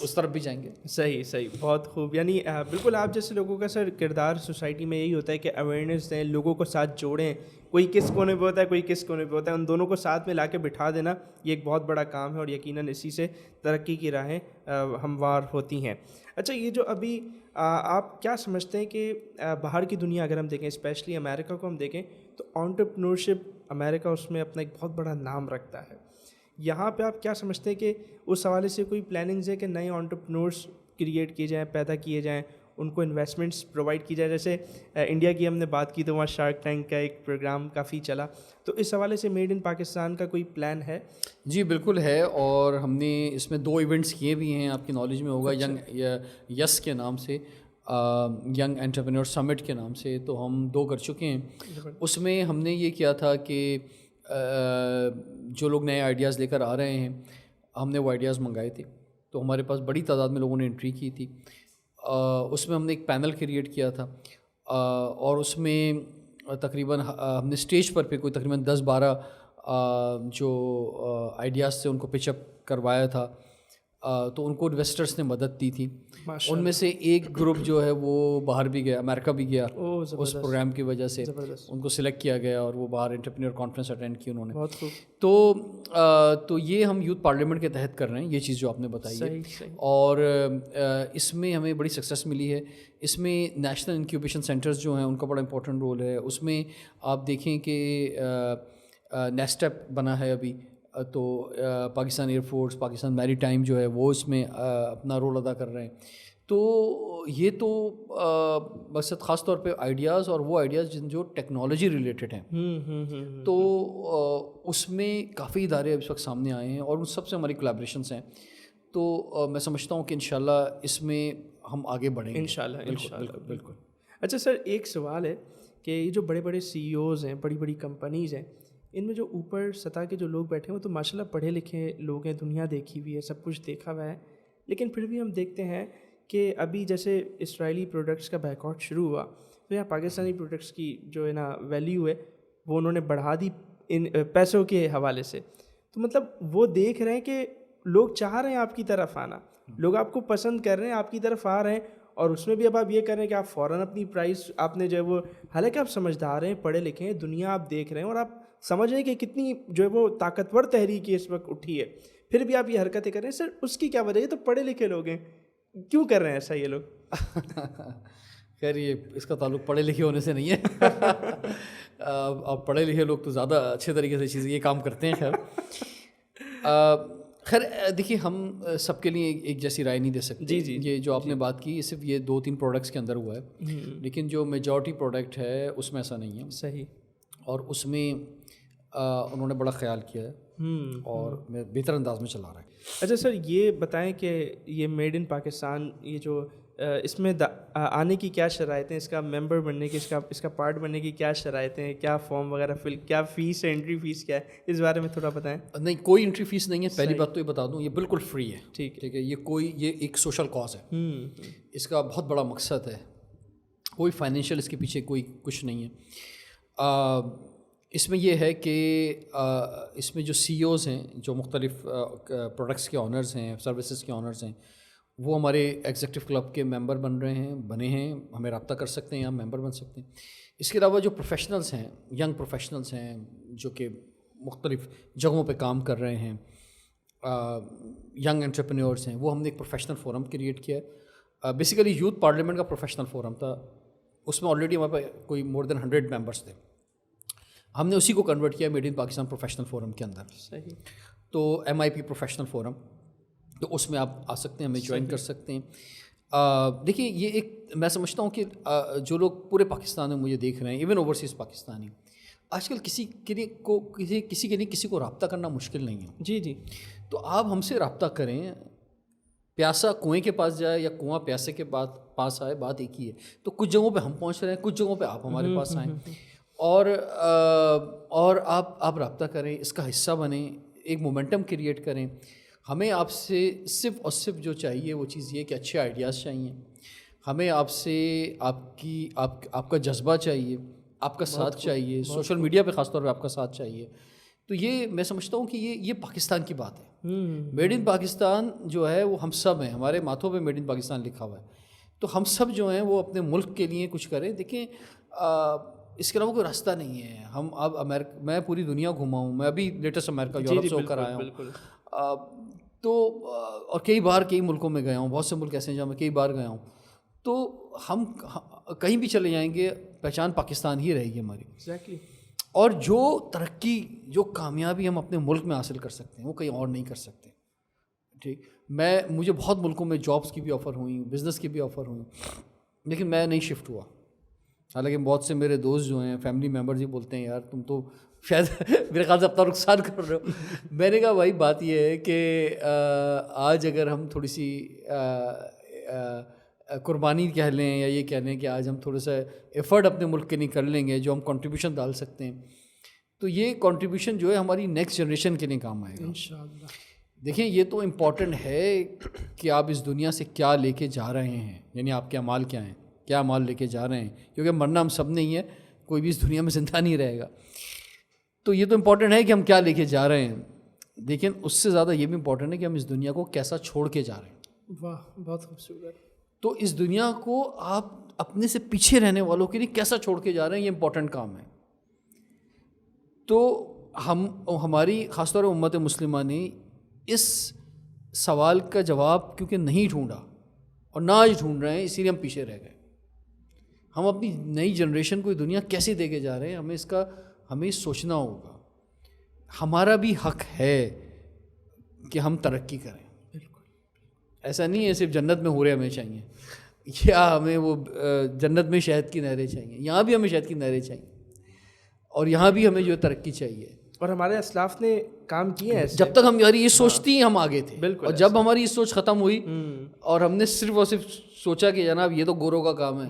B: اس طرف بھی جائیں گے.
A: صحیح, بہت خوب. یعنی بالکل آپ جیسے لوگوں کا سر کردار سوسائٹی میں یہی ہوتا ہے کہ اویئرنیس دیں, لوگوں کو ساتھ جوڑیں. کوئی کس کونے پہ ہوتا ہے, کوئی کس کونے پہ ہوتا ہے, ان دونوں کو ساتھ میں لا کے بٹھا دینا یہ ایک بہت بڑا کام ہے, اور یقیناً اسی سے ترقی کی راہیں ہموار ہوتی ہیں. اچھا, یہ جو ابھی آپ کیا سمجھتے ہیں کہ باہر کی دنیا اگر ہم دیکھیں, اسپیشلی امریکہ کو ہم دیکھیں, تو انٹرپرینورشپ امریکہ اس میں اپنا ایک بہت بڑا نام رکھتا ہے. یہاں پہ آپ کیا سمجھتے ہیں کہ اس حوالے سے کوئی پلاننگز ہے کہ نئے انٹرپرینورس کریٹ کیے جائیں, پیدا کیے جائیں, ان کو انویسٹمنٹس پرووائڈ کی جائے؟ جیسے انڈیا کی ہم نے بات کی تو وہاں شارک ٹینک کا ایک پروگرام کافی چلا, تو اس حوالے سے میڈ ان پاکستان کا کوئی پلان ہے؟
B: جی بالکل ہے, اور ہم نے اس میں 2 ایونٹس کیے بھی ہیں, آپ کی نالج میں ہوگا, یس کے نام سے, ینگ انٹرپرینور سمٹ کے نام سے. تو ہم 2 کر چکے ہیں. اس میں ہم نے یہ کیا تھا کہ جو لوگ نئے آئیڈیاز لے کر آ رہے ہیں, ہم نے وہ آئیڈیاز منگائے تھے. تو ہمارے پاس بڑی تعداد میں لوگوں نے انٹری کی تھی. اس میں ہم نے ایک پینل کریٹ کیا تھا, اور اس میں تقریباً ہم نے اسٹیج پر کوئی تقریباً 10-12 جو آئیڈیاز تھے ان کو پچ اپ کروایا تھا. تو ان کو انویسٹرس نے مدد دی تھی. ان میں سے ایک گروپ جو ہے وہ باہر بھی گیا, امریکہ بھی گیا اس پروگرام کی وجہ سے. ان کو سلیکٹ کیا گیا اور وہ باہر انٹرپرینور کانفرنس اٹینڈ کی انہوں نے. تو یہ ہم یوتھ پارلیمنٹ کے تحت کر رہے ہیں, یہ چیز جو آپ نے بتائی ہے. اور اس میں ہمیں بڑی سکسیس ملی ہے. اس میں نیشنل انکیوبیشن سینٹرز جو ہیں ان کا بڑا امپورٹنٹ رول ہے. اس میں آپ دیکھیں کہ نیسٹپ بنا ہے ابھی, تو پاکستان ایئر فورس, پاکستان میری ٹائم جو ہے وہ اس میں اپنا رول ادا کر رہے ہیں. تو یہ تو مقصد خاص طور پہ آئیڈیاز, اور وہ آئیڈیاز جو ٹیکنالوجی ریلیٹڈ ہیں, تو اس میں کافی ادارے اس وقت سامنے آئے ہیں, اور ان سب سے ہماری کولیبریشنس ہیں. تو میں سمجھتا ہوں کہ انشاءاللہ اس میں ہم آگے بڑھیں گے انشاءاللہ. بالکل.
A: اچھا سر, ایک سوال ہے کہ یہ جو بڑے بڑے سی ای اوز ہیں, بڑی بڑی کمپنیز ہیں, ان میں جو اوپر سطح کے جو لوگ بیٹھے ہیں وہ تو ماشاء اللہ پڑھے لکھے لوگ ہیں, دنیا دیکھی ہوئی ہے, سب کچھ دیکھا ہوا ہے, لیکن پھر بھی ہم دیکھتے ہیں کہ ابھی جیسے اسرائیلی پروڈکٹس کا بیک آؤٹ شروع ہوا, تو یہاں پاکستانی پروڈکٹس کی جو ہے نا ویلیو ہے وہ انہوں نے بڑھا دی ان پیسوں کے حوالے سے. تو مطلب وہ دیکھ رہے ہیں کہ لوگ چاہ رہے ہیں آپ کی طرف آنا, لوگ آپ کو پسند کر رہے ہیں, آپ کی طرف آ رہے ہیں, اور اس میں بھی اب آپ یہ کر رہے ہیں کہ آپ فوراً اپنی پرائز آپ نے جو ہے وہ, حالانکہ آپ سمجھدار ہیں, پڑھے لکھے ہیں, دنیا آپ دیکھ رہے ہیں, اور آپ سمجھ رہے ہیں کہ کتنی جو ہے وہ طاقتور تحریک اس وقت اٹھی ہے, پھر بھی آپ یہ حرکتیں کر رہے ہیں. سر اس کی کیا وجہ ہے؟ تو پڑھے لکھے لوگ ہیں, کیوں کر رہے ہیں ایسا یہ لوگ؟
B: خیر یہ اس کا تعلق پڑھے لکھے ہونے سے نہیں ہے. اب پڑھے لکھے لوگ تو زیادہ اچھے طریقے سے چیزیں یہ کام کرتے ہیں. خیر دیکھیے, ہم سب کے لیے ایک جیسی رائے نہیں دے سکتے. جی یہ جو آپ نے بات کی, یہ صرف یہ 2-3 پروڈکٹس کے اندر ہوا ہے, لیکن جو میجورٹی پروڈکٹ ہے اس میں ایسا نہیں ہے.
A: صحیح.
B: اور اس میں انہوں نے بڑا خیال کیا ہے, اور بہتر انداز میں چلا رہا ہے.
A: اچھا سر, یہ بتائیں کہ یہ میڈ ان پاکستان, یہ جو اس میں آنے کی کیا شرائط ہیں, اس کا ممبر بننے کی, اس کا پارٹ بننے کی کیا شرائطیں ہیں, کیا فارم وغیرہ کیا فیس ہے, انٹری فیس کیا ہے, اس بارے میں تھوڑا بتائیں.
B: نہیں, کوئی انٹری فیس نہیں ہے, پہلی بات تو یہ بتا دوں, یہ بالکل فری ہے.
A: ٹھیک
B: ہے, یہ ایک سوشل کاز ہے, اس کا بہت بڑا مقصد ہے, کوئی فائنینشیل اس کے پیچھے کوئی کچھ نہیں ہے. اس میں یہ ہے کہ اس میں جو سی اوز ہیں, جو مختلف پروڈکٹس کے آنرز ہیں, سروسز کے آنرز ہیں, وہ ہمارے ایگزیکٹو کلب کے ممبر بنے ہیں, ہمیں رابطہ کر سکتے ہیں, ہم ممبر بن سکتے ہیں. اس کے علاوہ جو پروفیشنلز ہیں, ینگ پروفیشنلز ہیں جو کہ مختلف جگہوں پہ کام کر رہے ہیں, ینگ انٹرپرینیورس ہیں, وہ ہم نے ایک پروفیشنل فورم کریٹ کیا ہے. بیسیکلی یوتھ پارلیمنٹ کا پروفیشنل فورم تھا, اس میں آلریڈی ہمارے پاس کوئی مور دین 100 ممبرس تھے. ہم نے اسی کو کنورٹ کیا made in Pakistan professional forum کے اندر.
A: صحیح.
B: تو MIP پروفیشنل فورم, تو اس میں آپ آ سکتے ہیں, ہمیں جوائن کر سکتے ہیں. دیکھیے, یہ ایک میں سمجھتا ہوں کہ جو لوگ پورے پاکستان میں مجھے دیکھ رہے ہیں, ایون اوورسیز پاکستانی, آج کل کسی کے لیے کسی کو رابطہ کرنا مشکل نہیں ہے.
A: جی جی.
B: تو آپ ہم سے رابطہ کریں, پیاسا کنویں کے پاس جائے یا کنواں پیاسے کے پاس آئے, بات ایک ہی ہے. تو کچھ جگہوں پہ ہم پہنچ رہے ہیں, کچھ جگہوں پہ آپ ہمارے پاس آئیں, اور آپ رابطہ کریں, اس کا حصہ بنیں, ایک مومنٹم کریٹ کریں. ہمیں آپ سے صرف اور صرف جو چاہیے وہ چیز یہ کہ اچھے آئیڈیاز چاہیے, ہمیں آپ سے آپ کا جذبہ چاہیے, آپ کا ساتھ چاہیے, سوشل میڈیا پہ خاص طور پہ آپ کا ساتھ چاہیے. تو یہ میں سمجھتا ہوں کہ یہ پاکستان کی بات ہے. میڈ ان پاکستان جو ہے وہ ہم سب ہیں, ہمارے ماتھوں پہ میڈ ان پاکستان لکھا ہوا ہے. تو ہم سب جو ہیں وہ اپنے ملک کے لیے کچھ کریں. دیکھیں, اس کے علاوہ کوئی راستہ نہیں ہے. ہم اب میں پوری دنیا گھوما ہوں, میں ابھی لیٹسٹ امریکہ یورپ سے ہو کر آیا ہوں. تو اور کئی ملکوں میں گیا ہوں, بہت سے ملک ایسے ہیں جہاں میں کئی بار گیا ہوں. تو ہم کہیں بھی چلے جائیں گے, پہچان پاکستان ہی رہے گی ہماری.
A: ایگزیکٹلی.
B: اور جو ترقی, جو کامیابی ہم اپنے ملک میں حاصل کر سکتے ہیں وہ کہیں اور نہیں کر سکتے. ٹھیک, مجھے بہت ملکوں میں جابس کی بھی آفر ہوئی, بزنس کی بھی آفر ہوئی, لیکن میں نہیں شفٹ ہوا. حالانکہ بہت سے میرے دوست جو ہیں, فیملی ممبرز ہی بولتے ہیں, یار تم تو شاید میرے خیال سے اپنا نقصان کر رہے ہو. میں نے کہا بھائی بات یہ ہے کہ آج اگر ہم تھوڑی سی قربانی کہہ لیں یا یہ کہہ لیں کہ آج ہم تھوڑا سا ایفرٹ اپنے ملک کے لیے کر لیں گے, جو ہم کنٹریبیوشن ڈال سکتے ہیں, تو یہ کنٹریبیوشن جو ہے ہماری نیکسٹ جنریشن کے لیے کام آئے گا انشاءاللہ. دیکھیں, یہ تو امپورٹنٹ ہے کہ آپ اس دنیا سے کیا لے کے جا رہے ہیں, یعنی آپ کے اعمال کیا ہیں, کیا اعمال لے کے جا رہے ہیں, کیونکہ مرنا ہم سب نہیں ہے, کوئی بھی اس دنیا میں زندہ نہیں رہے گا. تو یہ تو امپورٹنٹ ہے کہ ہم کیا لے کے جا رہے ہیں, لیکن اس سے زیادہ یہ بھی امپورٹنٹ ہے کہ ہم اس دنیا کو کیسا چھوڑ کے جا رہے ہیں.
A: واہ, بہت خوبصورت.
B: تو اس دنیا کو آپ اپنے سے پیچھے رہنے والوں کے لیے کیسا چھوڑ کے جا رہے ہیں, یہ امپورٹنٹ کام ہے. تو ہماری خاص طور پر امت مسلمہ نے اس سوال کا جواب کیونکہ نہیں ڈھونڈا اور نہ آج ڈھونڈ رہے ہیں, اسی لیے ہم پیچھے رہ گئے. ہم اپنی نئی جنریشن کو دنیا کیسے دے کے جا رہے ہیں, ہمیں سوچنا ہوگا. ہمارا بھی حق ہے کہ ہم ترقی کریں. ایسا نہیں ہے صرف جنت میں حوریں ہمیں چاہیے یا ہمیں وہ جنت میں شہد کی نہریں چاہیے, یہاں بھی ہمیں شہد کی نہریں چاہیے, اور یہاں بھی ہمیں جو ترقی چاہیے.
A: اور ہمارے اسلاف نے کام کیے ہیں.
B: جب تک ہم یہ سوچتی ہیں ہم آگے تھے, اور جب ہماری یہ سوچ ختم ہوئی اور ہم نے صرف اور صرف سوچا کہ جناب یہ تو گوروں کا کام ہے,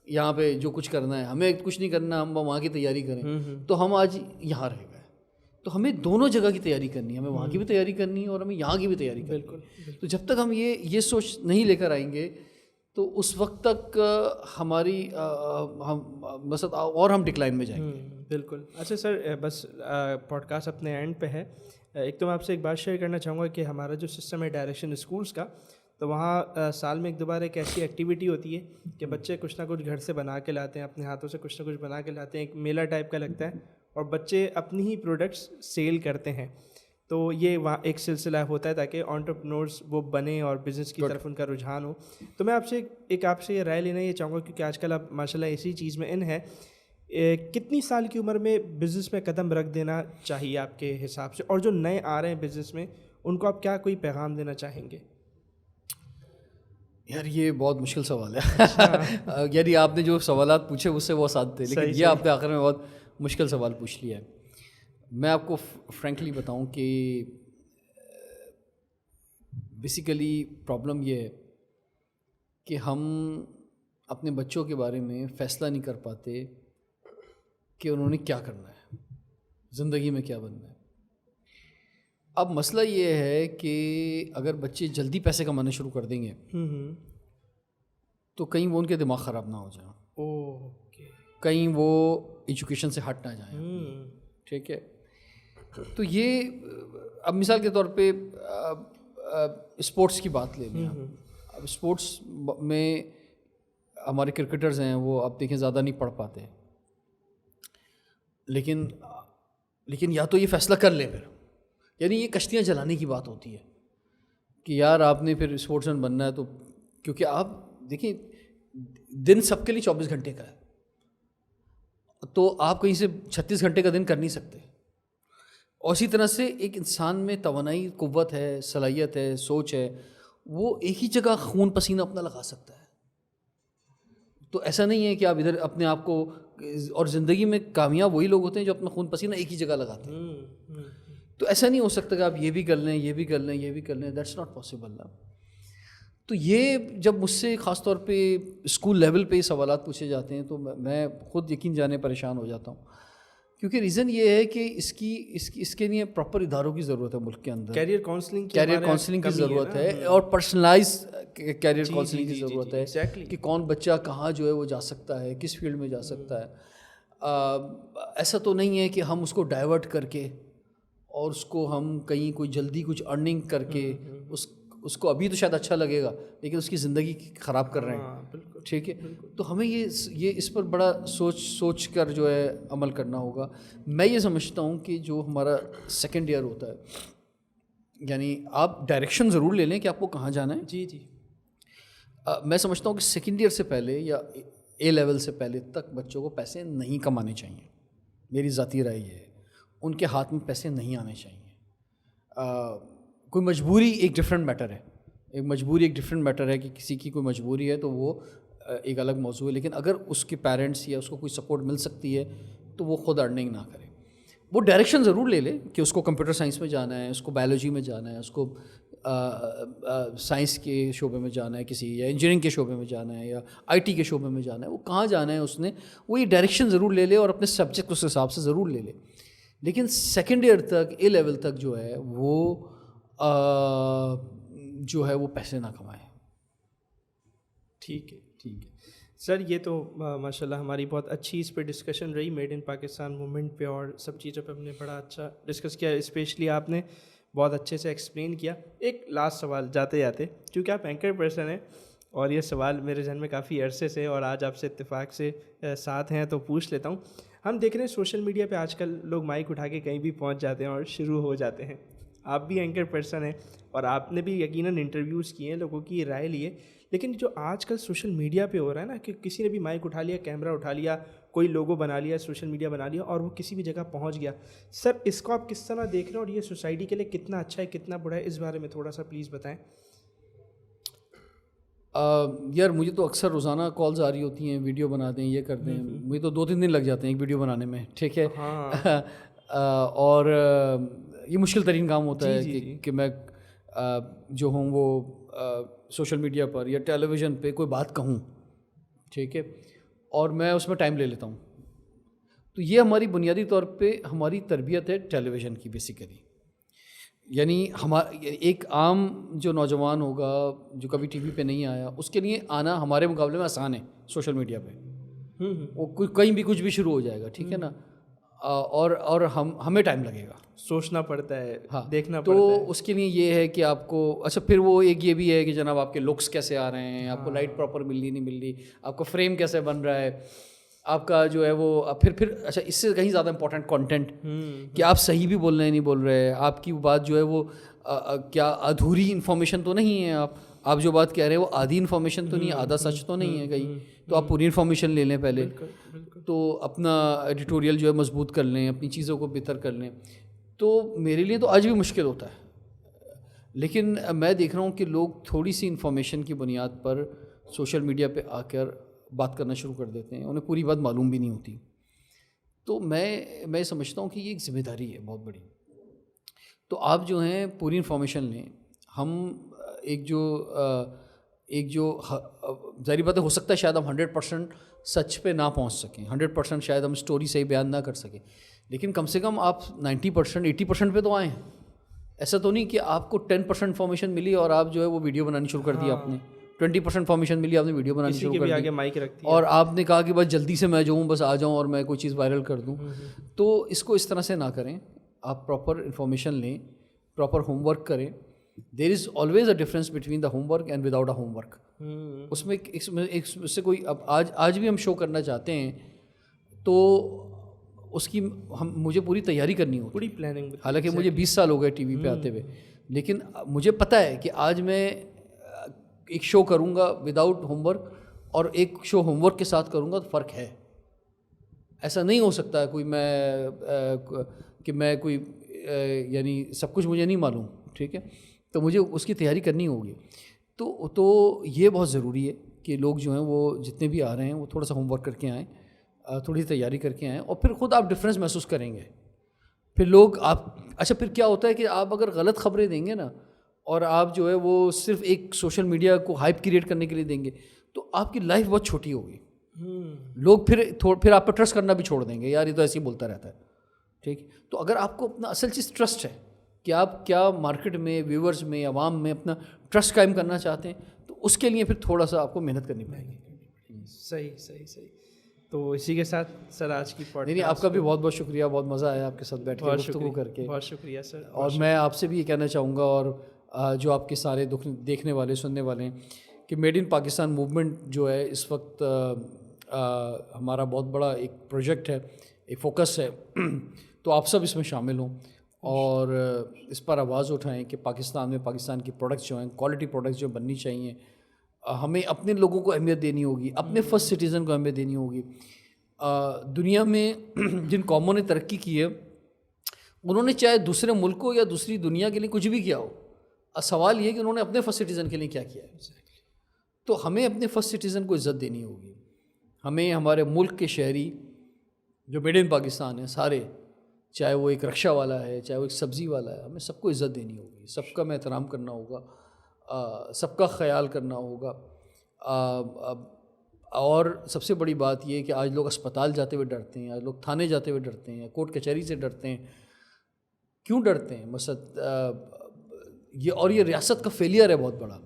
B: یہاں پہ جو کچھ کرنا ہے, ہمیں کچھ نہیں کرنا, ہم وہاں کی تیاری کریں, تو ہم آج یہاں رہ گئے. تو ہمیں دونوں جگہ کی تیاری کرنی ہے, ہمیں وہاں کی بھی تیاری کرنی ہے اور ہمیں یہاں کی بھی تیاری کرنی ہے. بالکل. تو جب تک ہم یہ سوچ نہیں لے کر آئیں گے تو اس وقت تک ہماری مثلا اور ہم ڈکلائن میں جائیں گے.
A: بالکل. اچھا سر, بس پوڈ کاسٹ اپنے اینڈ پہ ہے. ایک تو میں آپ سے ایک بات شیئر کرنا چاہوں گا کہ ہمارا جو سسٹم ہے ڈائریکشن اسکولس کا, تو وہاں سال میں ایک دو بار ایک ایسی ایکٹیویٹی ہوتی ہے کہ بچے کچھ نہ کچھ گھر سے بنا کے لاتے ہیں, اپنے ہاتھوں سے کچھ نہ کچھ بنا کے لاتے ہیں. ایک میلہ ٹائپ کا لگتا ہے اور بچے اپنی ہی پروڈکٹس سیل کرتے ہیں. تو یہ وہاں ایک سلسلہ ہوتا ہے تاکہ انٹرپرنورس وہ بنیں اور بزنس کی طرف ان کا رجحان ہو. تو میں آپ سے یہ رائے لینا یہ چاہوں گا, کیونکہ آج کل آپ ماشاء اللہ اسی چیز میں ان ہے, کتنی سال کی عمر میں بزنس میں قدم رکھ دینا چاہیے آپ کے حساب سے, اور جو نئے آ رہے ہیں بزنس میں ان کو آپ کیا کوئی پیغام دینا چاہیں گے؟
B: یار یہ بہت مشکل سوال ہے. یعنی آپ نے جو سوالات پوچھے اس سے وہ آسان تھے, لیکن یہ آپ نے آخر میں بہت مشکل سوال پوچھ لیا ہے. میں آپ کو فرینکلی بتاؤں کہ بیسیکلی پرابلم یہ ہے کہ ہم اپنے بچوں کے بارے میں فیصلہ نہیں کر پاتے کہ انہوں نے کیا کرنا ہے، زندگی میں کیا بننا ہے. اب مسئلہ یہ ہے کہ اگر بچے جلدی پیسے کمانا شروع کر دیں گے تو کہیں وہ ان کے دماغ خراب نہ ہو جائیں، کہیں وہ ایجوکیشن سے ہٹ نہ جائیں. ٹھیک ہے، تو یہ اب مثال کے طور پہ اسپورٹس کی بات لے لیں. اب اسپورٹس میں ہمارے کرکٹرز ہیں، وہ آپ دیکھیں زیادہ نہیں پڑھ پاتے، لیکن یا تو یہ فیصلہ کر لیں پھر، یعنی یہ کشتیاں جلانے کی بات ہوتی ہے کہ یار آپ نے پھر اسپورٹس مین بننا ہے، تو کیونکہ آپ دیکھیں دن سب کے لیے 24 گھنٹے کا ہے، تو آپ کہیں سے 36 گھنٹے کا دن کر نہیں سکتے. اور اسی طرح سے ایک انسان میں توانائی، قوت ہے، صلاحیت ہے، سوچ ہے، وہ ایک ہی جگہ خون پسینہ اپنا لگا سکتا ہے. تو ایسا نہیں ہے کہ آپ ادھر اپنے آپ کو، اور زندگی میں کامیاب وہی لوگ ہوتے ہیں جو اپنا خون پسینہ ایک ہی جگہ لگاتے ہیں. تو ایسا نہیں ہو سکتا کہ آپ یہ بھی کر لیں، یہ بھی کر لیں، یہ بھی کر لیں. That's not possible. تو یہ جب مجھ سے خاص طور پہ اسکول لیول پہ یہ سوالات پوچھے جاتے ہیں تو میں خود یقین جانے پریشان ہو جاتا ہوں، کیونکہ ریزن یہ ہے کہ اس کے لیے پراپر اداروں کی ضرورت ہے. ملک کے اندر کیریئر کاؤنسلنگ کی ضرورت ہے، اور پرسنلائز کیریئر کاؤنسلنگ کی ضرورت ہے کہ کون بچہ کہاں جو ہے وہ جا سکتا ہے، کس فیلڈ میں جا سکتا ہے. ایسا تو نہیں ہے کہ ہم اس کو ڈائیورٹ کر کے اور اس کو ہم کہیں کوئی جلدی کچھ ارننگ کر کے اس کو ابھی تو شاید اچھا لگے گا لیکن اس کی زندگی خراب کر رہے ہیں. ٹھیک ہے، تو ہمیں یہ اس پر بڑا سوچ کر جو ہے عمل کرنا ہوگا. میں یہ سمجھتا ہوں کہ جو ہمارا سیکنڈ ایئر ہوتا ہے، یعنی آپ ڈائریکشن ضرور لے لیں کہ آپ کو کہاں جانا ہے.
A: جی.
B: میں سمجھتا ہوں کہ سیکنڈ ایئر سے پہلے یا اے لیول سے پہلے تک بچوں کو پیسے نہیں کمانے چاہیے. میری ذاتی رائے یہ ہے، ان کے ہاتھ میں پیسے نہیں آنے چاہیے. کوئی مجبوری ایک ڈفرینٹ میٹر ہے، کہ کسی کی کوئی مجبوری ہے تو وہ ایک الگ موضوع ہے. لیکن اگر اس کے پیرنٹس یا اس کو کوئی سپورٹ مل سکتی ہے تو وہ خود ارننگ نہ کرے. وہ ڈائریکشن ضرور لے لے کہ اس کو کمپیوٹر سائنس میں جانا ہے، اس کو بایولوجی میں جانا ہے، اس کو سائنس کے شعبے میں جانا ہے کسی، یا انجینئرنگ کے شعبے میں جانا ہے، یا آئی ٹی کے شعبے میں جانا ہے. وہ کہاں جانا ہے اس نے، وہ یہ ڈائریکشن ضرور لے لے اور اپنے سبجیکٹ اس حساب سے ضرور لے لے. لیکن سیکنڈ ایئر تک، اے لیول تک جو ہے وہ پیسے نہ کمائیں.
A: ٹھیک ہے سر. یہ تو ماشاء اللہ ہماری بہت اچھی اس پہ ڈسکشن رہی، میڈ ان پاکستان موومنٹ پہ اور سب چیزوں پہ ہم نے بڑا اچھا ڈسکس کیا. اسپیشلی آپ نے بہت اچھے سے ایکسپلین کیا. ایک لاسٹ سوال جاتے جاتے، کیونکہ آپ اینکر پرسن ہیں اور یہ سوال میرے ذہن میں کافی عرصے سے اور آج آپ سے اتفاق سے ساتھ ہیں تو پوچھ لیتا ہوں. ہم دیکھ رہے ہیں سوشل میڈیا پہ آج کل لوگ مائک اٹھا کے کہیں بھی پہنچ جاتے ہیں اور شروع ہو جاتے ہیں. آپ بھی اینکر پرسن ہیں اور آپ نے بھی یقیناً انٹرویوز کیے ہیں، لوگوں کی رائے لیے. لیکن جو آج کل سوشل میڈیا پہ ہو رہا ہے نا، کہ کسی نے بھی مائک اٹھا لیا، کیمرہ اٹھا لیا، کوئی لوگو بنا لیا، سوشل میڈیا بنا لیا اور وہ کسی بھی جگہ پہنچ گیا. سر اس کو آپ کس طرح دیکھ رہے ہیں اور یہ سوسائٹی کے لیے کتنا اچھا ہے، کتنا برا ہے، اس بارے میں تھوڑا سا پلیز بتائیں.
B: یار مجھے تو اکثر روزانہ کالز آ رہی ہوتی ہیں، ویڈیو بنا دیں، یہ کر دیں. مجھے تو 2-3 دن لگ جاتے ہیں ایک ویڈیو بنانے میں. ٹھیک ہے، اور یہ مشکل ترین کام ہوتا ہے کہ میں جو ہوں وہ سوشل میڈیا پر یا ٹیلی ویژن پہ کوئی بات کہوں. ٹھیک ہے، اور میں اس میں ٹائم لے لیتا ہوں. تو یہ ہماری بنیادی طور پہ ہماری تربیت ہے ٹیلی ویژن کی بیسیکلی. یعنی ایک عام جو نوجوان ہوگا جو کبھی ٹی وی پہ نہیں آیا، اس کے لیے آنا ہمارے مقابلے میں آسان ہے سوشل میڈیا پہ. وہ کہیں بھی کچھ بھی شروع ہو جائے گا. ٹھیک ہے نا، اور ہمیں ٹائم لگے گا،
A: سوچنا پڑتا ہے،
B: ہاں
A: دیکھنا پڑتا ہے.
B: تو اس کے لیے یہ ہے کہ آپ کو اچھا، پھر وہ ایک یہ بھی ہے کہ جناب آپ کے لکس کیسے آ رہے ہیں، آپ کو لائٹ پراپر مل رہی نہیں مل رہی، آپ کا فریم کیسے بن رہا ہے، آپ کا جو ہے وہ پھر اچھا اس سے کہیں زیادہ امپورٹنٹ کانٹینٹ، کہ آپ صحیح بھی بول رہے ہیں نہیں بول رہے، آپ کی بات جو ہے وہ کیا ادھوری انفارمیشن تو نہیں ہے، آپ جو بات کہہ رہے ہیں وہ آدھی انفارمیشن تو نہیں ہے، آدھا سچ تو نہیں ہے کہیں، تو آپ پوری انفارمیشن لے لیں پہلے. تو اپنا ایڈیٹوریل جو ہے مضبوط کر لیں، اپنی چیزوں کو بہتر کر لیں. تو میرے لیے تو آج بھی مشکل ہوتا ہے، لیکن میں دیکھ رہا ہوں کہ لوگ تھوڑی سی انفارمیشن کی بنیاد پر سوشل میڈیا پہ آ کر بات کرنا شروع کر دیتے ہیں، انہیں پوری بات معلوم بھی نہیں ہوتی. تو میں سمجھتا ہوں کہ یہ ایک ذمہ داری ہے بہت بڑی. تو آپ جو ہیں پوری انفارمیشن لیں. ہم ایک جو ظاہری بات ہے، ہو سکتا ہے شاید ہم 100% سچ پہ نہ پہنچ سکیں، 100% شاید ہم اسٹوری صحیح بیان نہ کر سکیں، لیکن کم سے کم آپ 90% 80% پہ تو آئیں. ایسا تو نہیں کہ آپ کو 10% انفارمیشن ملی اور آپ جو ہے وہ ویڈیو بنانی شروع کر دی آپ نے، 20% انفارمیشن ملی آپ نے ویڈیو بنانی شروع کر دی
A: مائک رکھتی
B: اور آپ نے کہا کہ بس جلدی سے میں جو ہوں بس آ جاؤں اور میں کوئی چیز وائرل کر دوں. تو اس کو اس طرح سے نہ کریں. آپ پراپر انفارمیشن لیں، پراپر ہوم ورک کریں. There is always a difference between the homework and without a homework. اس میں اس سے کوئی اب آج بھی ہم شو کرنا چاہتے ہیں تو اس کی مجھے پوری تیاری کرنی ہوتی،
A: پوری پلاننگ.
B: حالانکہ مجھے 20 سال ہو گئے ٹی وی پہ آتے ہوئے، لیکن مجھے پتہ ہے کہ آج میں ایک شو کروں گا وداؤٹ ہوم ورک اور ایک شو ہوم ورک کے ساتھ کروں گا تو فرق ہے. ایسا نہیں ہو سکتا کوئی میں کوئی یعنی سب کچھ مجھے نہیں معلوم، ٹھیک ہے، تو مجھے اس کی تیاری کرنی ہوگی. تو یہ بہت ضروری ہے کہ لوگ جو ہیں وہ جتنے بھی آ رہے ہیں وہ تھوڑا سا ہوم ورک کر کے آئیں، تھوڑی تیاری کر کے آئیں، اور پھر خود آپ ڈفرینس محسوس کریں گے. پھر لوگ اچھا پھر کیا ہوتا ہے کہ آپ اگر غلط خبریں دیں گے نا اور آپ جو ہے وہ صرف ایک سوشل میڈیا کو ہائپ کریٹ کرنے کے لیے دیں گے تو آپ کی لائف بہت چھوٹی ہوگی. لوگ پھر آپ پہ ٹرسٹ کرنا بھی چھوڑ دیں گے، یار یہ تو ایسے ہی بولتا رہتا ہے، ٹھیک. تو اگر آپ کو اپنا اصل چیز ٹرسٹ ہے کہ آپ کیا مارکیٹ میں، ویورز میں، عوام میں اپنا ٹرسٹ قائم کرنا چاہتے ہیں تو اس کے لیے پھر تھوڑا سا آپ کو محنت کرنی پڑے گی.
A: صحیح. تو اسی کے ساتھ سر آج کی
B: نہیں آپ کا بھی بہت بہت شکریہ، بہت مزہ آیا آپ کے ساتھ بیٹھ کے گفتگو کر کے.
A: بہت شکریہ سر.
B: اور میں آپ سے بھی یہ کہنا چاہوں گا اور جو آپ کے سارے دیکھنے والے سننے والے ہیں کہ میڈ ان پاکستان موومنٹ جو ہے اس وقت ہمارا بہت بڑا ایک پروجیکٹ ہے، ایک فوکس ہے. تو آپ سب اس میں شامل ہوں اور اس پر آواز اٹھائیں کہ پاکستان میں پاکستان کی پروڈکٹس جو ہیں، کوالٹی پروڈکٹس جو بننی چاہیے. ہمیں اپنے لوگوں کو اہمیت دینی ہوگی، اپنے فرسٹ سٹیزن کو اہمیت دینی ہوگی. دنیا میں جن قوموں نے ترقی کی ہے انہوں نے چاہے دوسرے ملک ہو یا دوسری دنیا کے لیے کچھ بھی کیا ہو، سوال یہ ہے کہ انہوں نے اپنے فرسٹ سٹیزن کے لیے کیا کیا ہے. تو ہمیں اپنے فرسٹ سٹیزن کو عزت دینی ہوگی. ہمیں ہمارے ملک کے شہری جو میڈ ان پاکستان ہیں سارے، چاہے وہ ایک رکشہ والا ہے، چاہے وہ ایک سبزی والا ہے، ہمیں سب کو عزت دینی ہوگی، سب کا میں احترام کرنا ہوگا، سب کا خیال کرنا ہوگا. اور سب سے بڑی بات یہ ہے کہ آج لوگ اسپتال جاتے ہوئے ڈرتے ہیں، آج لوگ تھانے جاتے ہوئے ڈرتے ہیں، کورٹ کچہری سے ڈرتے ہیں. کیوں ڈرتے ہیں؟ یہ ریاست کا فیلئر ہے بہت بڑا.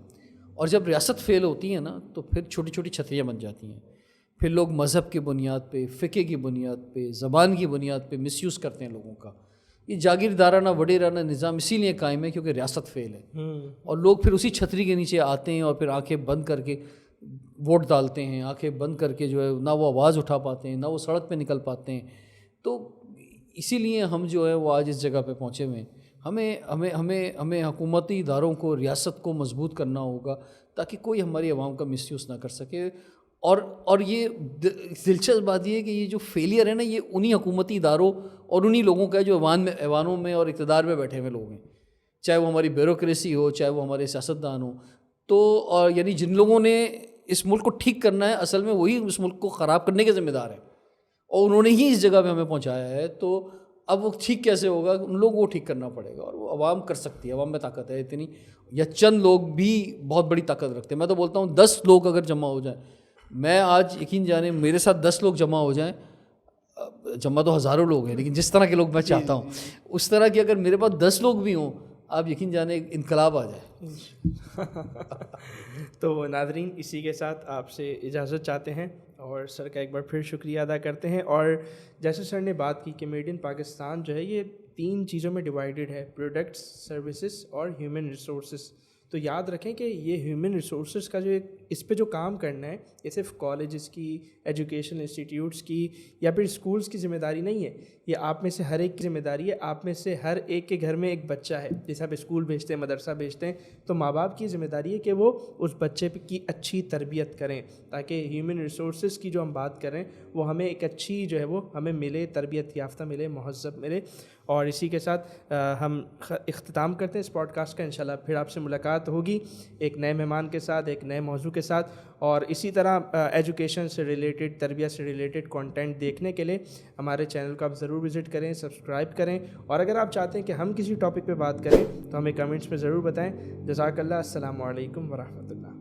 B: اور جب ریاست فیل ہوتی ہے نا تو پھر چھوٹی چھوٹی چھتریاں بن جاتی ہیں. پھر لوگ مذہب کی بنیاد پہ، فقہ کی بنیاد پہ، زبان کی بنیاد پہ مس یوز کرتے ہیں لوگوں کا. یہ جاگیردارانہ وڈیرانہ نظام اسی لیے قائم ہے کیونکہ ریاست فیل ہے. اور لوگ پھر اسی چھتری کے نیچے آتے ہیں اور پھر آنکھیں بند کر کے ووٹ ڈالتے ہیں، آنکھیں بند کر کے جو ہے نہ وہ آواز اٹھا پاتے ہیں، نہ وہ سڑک پہ نکل پاتے ہیں. تو اسی لیے ہم جو ہے وہ آج اس جگہ پہ پہنچے ہوئے ہیں. ہمیں حکومتی اداروں کو، ریاست کو مضبوط کرنا ہوگا تاکہ کوئی ہماری عوام کا مس یوز نہ کر سکے. اور یہ دلچسپ بات یہ ہے کہ یہ جو فیلئر ہے نا یہ انہی حکومتی اداروں اور انہی لوگوں کا ہے جو ایوانوں میں اور اقتدار میں بیٹھے ہوئے لوگ ہیں، چاہے وہ ہماری بیوروکریسی ہو، چاہے وہ ہمارے سیاستدان ہوں. تو یعنی جن لوگوں نے اس ملک کو ٹھیک کرنا ہے اصل میں وہی اس ملک کو خراب کرنے کے ذمہ دار ہیں اور انہوں نے ہی اس جگہ پہ ہمیں پہنچایا ہے. تو اب وہ ٹھیک کیسے ہوگا؟ ان لوگوں کو ٹھیک کرنا پڑے گا اور وہ عوام کر سکتی ہے. عوام میں طاقت ہے اتنی، یا چند لوگ بھی بہت بڑی طاقت رکھتے ہیں. میں تو بولتا ہوں 10 لوگ اگر جمع ہو جائیں، میں آج یقین جانے میرے ساتھ 10 لوگ جمع ہو جائیں، جمع تو ہزاروں لوگ ہیں لیکن جس طرح کے لوگ میں چاہتا ہوں اس طرح کے اگر میرے پاس 10 لوگ بھی ہوں، آپ یقین جانے انقلاب آ جائے.
A: تو ناظرین اسی کے ساتھ آپ سے اجازت چاہتے ہیں اور سر کا ایک بار پھر شکریہ ادا کرتے ہیں. اور جیسے سر نے بات کی کہ میڈ ان پاکستان جو ہے یہ 3 چیزوں میں ڈیوائیڈڈ ہے، پروڈکٹس، سروسز اور ہیومن ریسورسز. تو یاد رکھیں کہ یہ ہیومن ریسورسز کا جو اس پہ جو کام کرنا ہے یہ صرف کالجز کی، ایجوکیشن انسٹیٹیوٹس کی یا پھر اسکولس کی ذمہ داری نہیں ہے، یہ آپ میں سے ہر ایک کی ذمہ داری ہے. آپ میں سے ہر ایک کے گھر میں ایک بچہ ہے، جیسے آپ اسکول بھیجتے ہیں، مدرسہ بھیجتے ہیں، تو ماں باپ کی ذمہ داری ہے کہ وہ اس بچے کی اچھی تربیت کریں تاکہ ہیومن ریسورسز کی جو ہم بات کریں وہ ہمیں ایک اچھی جو ہے وہ ہمیں ملے، تربیت یافتہ ملے، مہذب ملے. اور اسی کے ساتھ ہم اختتام کرتے ہیں اس پوڈ کاسٹ کا. انشاءاللہ پھر آپ سے ملاقات ہوگی ایک نئے مہمان کے ساتھ، ایک نئے موضوع کے ساتھ. اور اسی طرح ایجوکیشن سے ریلیٹڈ، تربیت سے ریلیٹڈ کنٹینٹ دیکھنے کے لیے ہمارے چینل کو آپ ضرور وزٹ کریں، سبسکرائب کریں. اور اگر آپ چاہتے ہیں کہ ہم کسی ٹاپک پہ بات کریں تو ہمیں کمنٹس میں ضرور بتائیں. جزاک اللہ. السلام علیکم ورحمۃ اللہ.